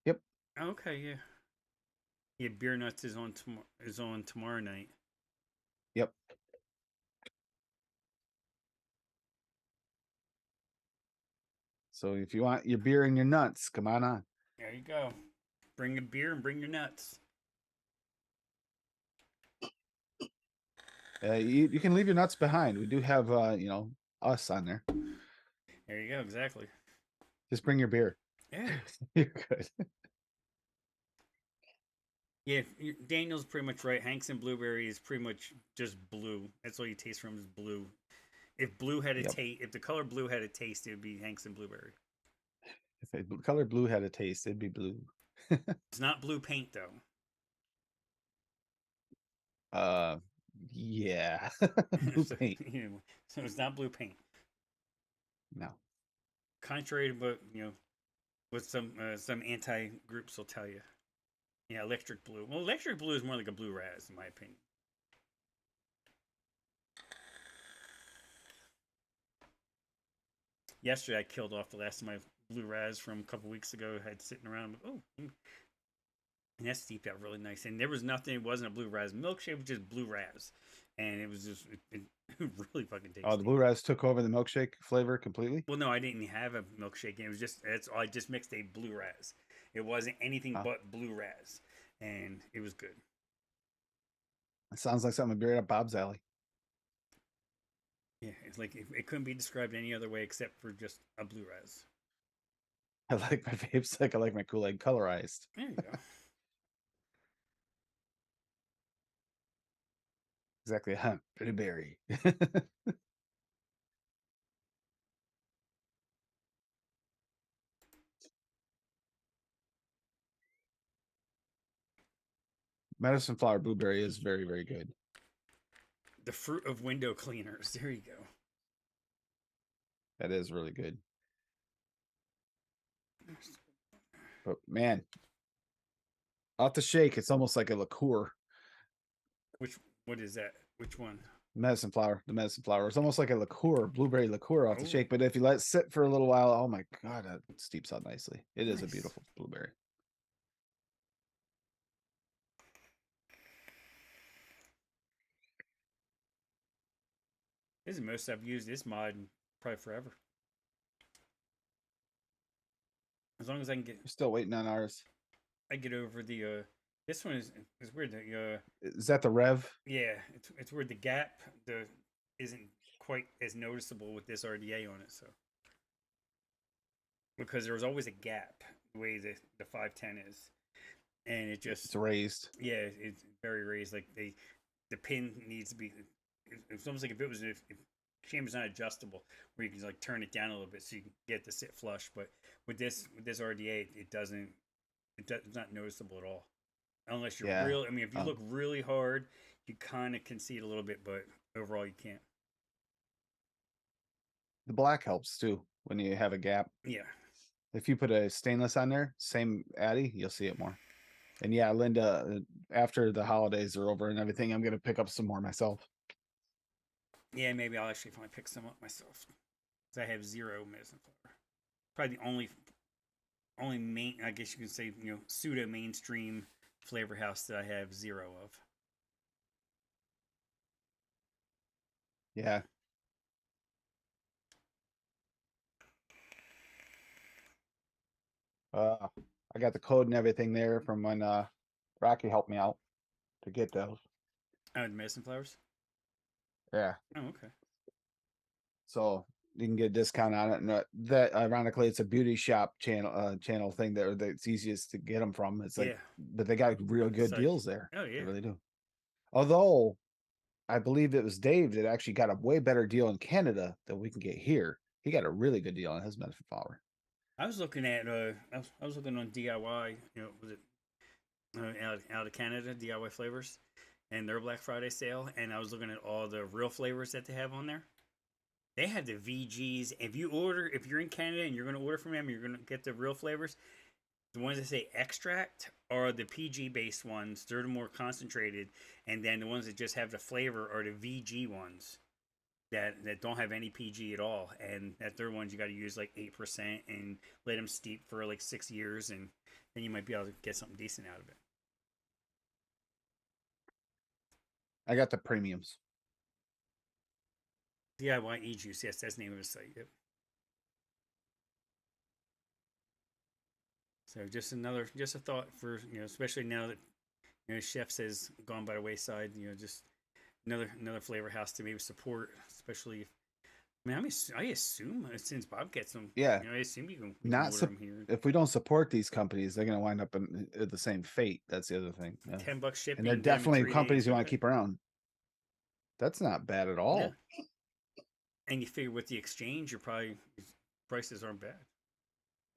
Yep. Okay, yeah. Yeah, Beer Nuts is on tomorrow night. Yep. So if you want your beer and your nuts, come on. There you go. Bring a beer and bring your nuts. You can leave your nuts behind. We do have us on there. There you go. Exactly. Just bring your beer. Yeah. You're good. Yeah, Daniel's pretty much right. Hanks and Blueberry is pretty much just blue. That's all you taste from is blue. If blue had a Yep. taste, if the color blue had a taste, it would be Hanks and Blueberry. If the color blue had a taste, it'd be blue. It's not blue paint though. uh, yeah, blue so, paint. so it's not blue paint. No. Contrary to what some anti groups will tell you. Yeah, electric blue. Well, electric blue is more like a blue raz, in my opinion. Yesterday, I killed off the last of my blue raz from a couple weeks ago. I had sitting around. Oh, and that steeped out really nice. And there was nothing. It wasn't a blue raz milkshake. It was just blue raz, and it was just really fucking tasty. Oh, the blue raz took over the milkshake flavor completely. Well, no, I didn't have a milkshake. It was just that's I just mixed a blue raz. It wasn't anything but blue raz, and it was good. It sounds like something would be right up Bob's alley. Yeah, it's like it couldn't be described any other way except for just a blue raz. I like my vapes like I like my Kool-Aid colorized. There you go. Exactly, huh? Pretty berry. Medicine flower blueberry is very, very good. The fruit of window cleaners. There you go. That is really good. But man, off the shake, it's almost like a liqueur. What is that? Which one? Medicine flower, the medicine flower. It's almost like a liqueur, blueberry liqueur off the Oh. shake. But if you let it sit for a little while, oh my god, that steeps out nicely. It is a Nice. beautiful blueberry. This is the most I've used this mod in probably forever. As long as I can get We're still waiting on ours. I get over the this one is weird. The Is that the Rev? yeah, it's weird. The gap isn't quite as noticeable with this RDA on it. So because there was always a gap the way the 510 is, and it just It's raised. yeah, it's very raised. Like the pin needs to be it's almost like if chamber's not adjustable, where you can like turn it down a little bit so you can get the sit flush. But with this RDA, it doesn't. It's not noticeable at all, unless you're Yeah. real. I mean, if you look really hard, you kind of can see it a little bit, but overall, you can't. The black helps too when you have a gap. Yeah. If you put a stainless on there, same Addy, you'll see it more. And yeah, Linda, after the holidays are over and everything, I'm gonna pick up some more myself. Yeah, maybe I'll actually finally pick some up myself. Because I have zero medicine flower. Probably the only main, I guess you can say, pseudo mainstream flavor house that I have zero of. Yeah. Uh, I got the code and everything there from when Rocky helped me out to get those. Oh, the medicine flowers? Yeah. Oh, okay. So you can get a discount on it, and that ironically, it's a beauty shop channel thing that's easiest to get them from. It's like, Yeah. but they got real good Site. deals there. Oh, They yeah. really do. Although I believe it was Dave that actually got a way better deal in Canada than we can get here. He got a really good deal on his medicine flower. I was looking at, I was looking on DIY, was it out of Canada, DIY flavors, and their Black Friday sale, and I was looking at all the real flavors that they have on there. They have the VGs. If you're in Canada and you're going to order from them, you're going to get the real flavors. The ones that say extract are the PG based ones. They're the more concentrated, and then the ones that just have the flavor are the VG ones that don't have any PG at all. And that third ones you got to use like 8% and let them steep for like 6 years, and then you might be able to get something decent out of it. I got the premiums. DIY e-juice, yes, that's the name of the site. Yep. So just a thought for especially now that chefs has gone by the wayside. Just another flavor house to maybe support, especially if I assume since Bob gets them, Yeah. I assume you can Not order them here. if we don't support these companies, they're going to wind up in the same fate. That's the other thing. Yeah. $10 And they're shipping, get them in definitely 3 days. companies you want to Okay, keep around. That's not bad at yeah. all. And you figure with the exchange, prices aren't bad.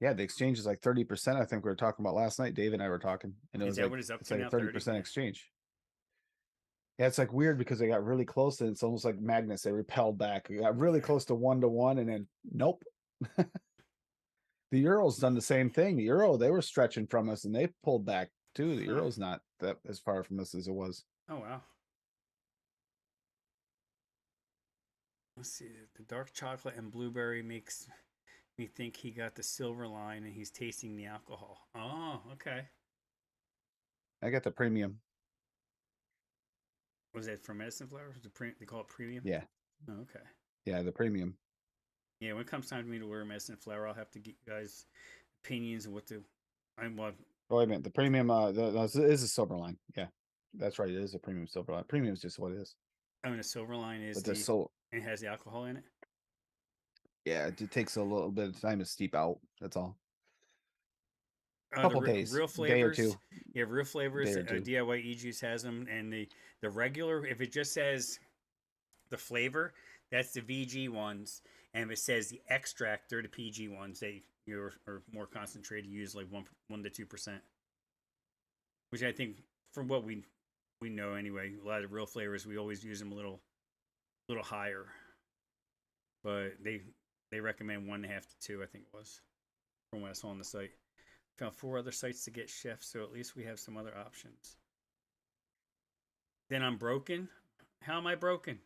Yeah, the exchange is like 30%. I think we were talking about last night. Dave and I were talking, and it Is was that like what it's up it's to like a now? 30. 30% Yeah. exchange. Yeah, it's like weird because they got really close, and it's almost like magnets. They repelled back. We got really Yeah. close to 1-to-1, and then nope. The Euro's done the same thing. The Euro, they were stretching from us, and they pulled back too. The Huh. Euro's not that as far from us as it was. Oh wow. Let's see. The dark chocolate and blueberry makes me think he got the silver line and he's tasting the alcohol. Oh, okay. I got the premium. Was that for medicine flowers? They call it premium. Yeah, Oh, okay. yeah, the premium. Yeah, when it comes time for me to wear medicine flower, I'll have to get you guys opinions of what to. I'm what. Oh, wait a minute. The premium, this is a silver line. Yeah, that's right. It is a premium silver line. Premium is just what it is. I mean, the silver line is But the so and it has the alcohol in it. yeah, it takes a little bit of time to steep out. That's all. The Couple days, real day or flavors, two, yeah, real day flavors. or two. DIY e-juice has them, and the regular. If it just says the flavor, that's the VG ones, and if it says the extract, they're the PG ones. They are more concentrated, use like 1 to 2%, which I think from what we know anyway. A lot of real flavors, we always use them a little higher, but they recommend 1.5 to 2. I think it was from what I saw on the site. Found 4 other sites to get chefs, so at least we have some other options. Then I'm broken. How am I broken?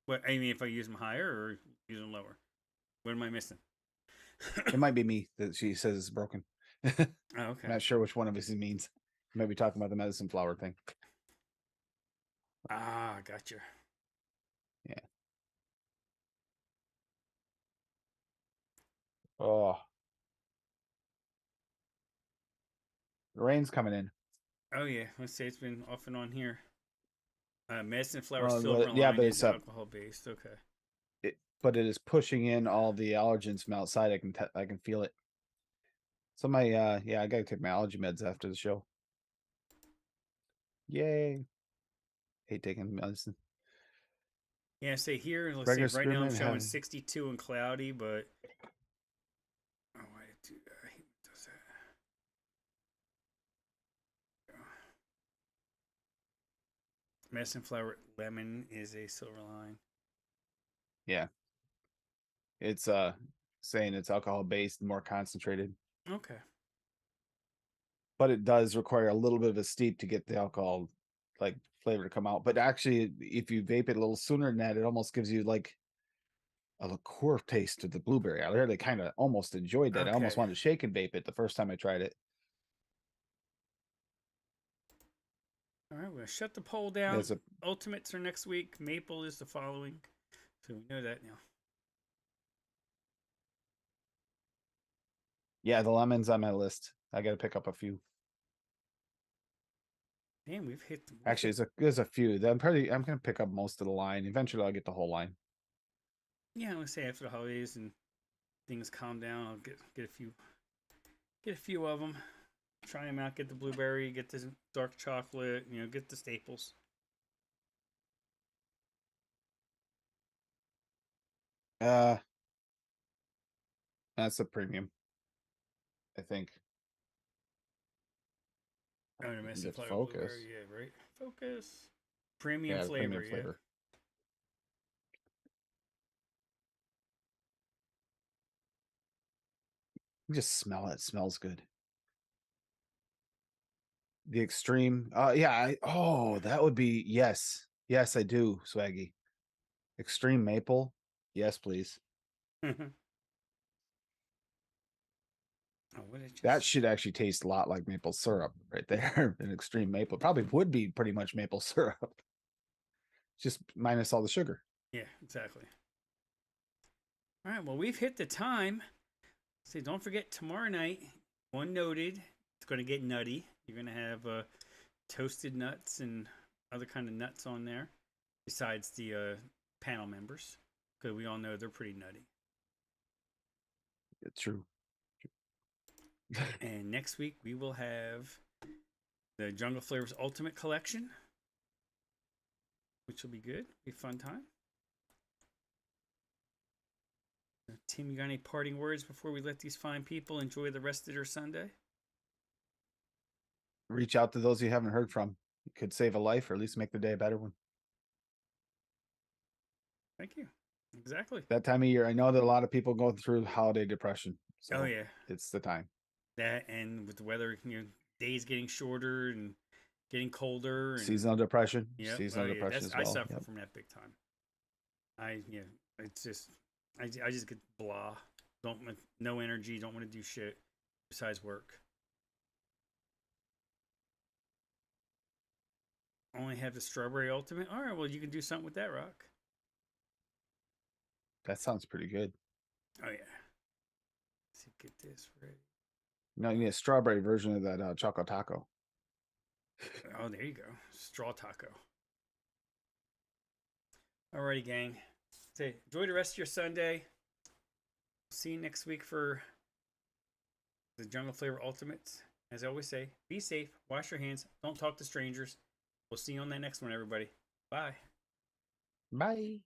What I mean, if I use them higher or use them lower, what am I missing? It might be me that she says is broken. I'm Oh, okay. not sure which one of us he means. Maybe talking about the medicine flower thing. Ah, gotcha. Yeah. Oh, the rain's coming in. Oh yeah, let's say it's been off and on here. Medicine flower Well, silver yeah, line but is it's alcohol based. Okay. but it is pushing in all the allergens from outside. I can feel it. So my yeah, I gotta take my allergy meds after the show. Yay! Hate taking medicine. Yeah, say here, let's see. Regular Right now I'm spearmint showing have 62 and cloudy, but oh, why did it do that? I hate when it does that. Medicine flower lemon is a silver line. yeah. It's saying it's alcohol based, more concentrated, Okay. but it does require a little bit of a steep to get the alcohol like flavor to come out. But actually, if you vape it a little sooner than that, it almost gives you like a liqueur taste to the blueberry. I really kind of almost enjoyed that. I almost Okay. wanted to shake and vape it the first time I tried it. All right, we're gonna shut the poll down. It's a Ultimates are next week. Maple is the following. So we know that now. yeah, the lemon's on my list. I got to pick up a few. Man, Actually, there's a few. I'm gonna pick up most of the line. Eventually, I'll get the whole line. yeah, let's say after the holidays and things calm down, I'll get a few of them. Try them out. Get the blueberry. Get the dark chocolate. You know, get the staples. Uh, that's a premium, I think. Oh, the You messy get flower focus. blueberry. Yeah, right. Focus. Premium Yeah, the flavor. premium Yeah. flavor. You just smell it. It smells good. The extreme. Yeah. That would be yes. Yes, I do, Swaggy. Extreme maple. Yes, please. Oh, what did it That just? should actually taste a lot like maple syrup right there. An extreme maple probably would be pretty much maple syrup, just minus all the sugar. Yeah, exactly. All right. Well, we've hit the time. So don't forget tomorrow night. One noted. It's going to get nutty. You're going to have toasted nuts and other kind of nuts on there, besides the panel members, because we all know they're pretty nutty. It's true. And next week we will have the Jungle Flavors Ultimate Collection, which will be good. Be a fun time. Tim, you got any parting words before we let these fine people enjoy the rest of their Sunday? Reach out to those you haven't heard from. It could save a life or at least make the day a better one. Thank you. Exactly. That time of year, I know that a lot of people go through holiday depression. Oh So yeah, it's the time. that and with the weather, days getting shorter and getting colder, and Seasonal depression. yep. Oh Seasonal yeah, depression that's as I well. suffer Yep. from that big time. It's just I just get blah. Don't no energy. Don't want to do shit besides work. Only have the strawberry ultimate. All right, well you can do something with that rock. That sounds pretty good. Oh yeah. Let's see, get this ready. No, you need a strawberry version of that choco taco. Oh, there you go. Straw taco. Alrighty, gang. So enjoy the rest of your Sunday. See you next week for the Jungle Flavor Ultimates. As I always say, be safe, wash your hands, don't talk to strangers. We'll see you on that next one, everybody. Bye. Bye.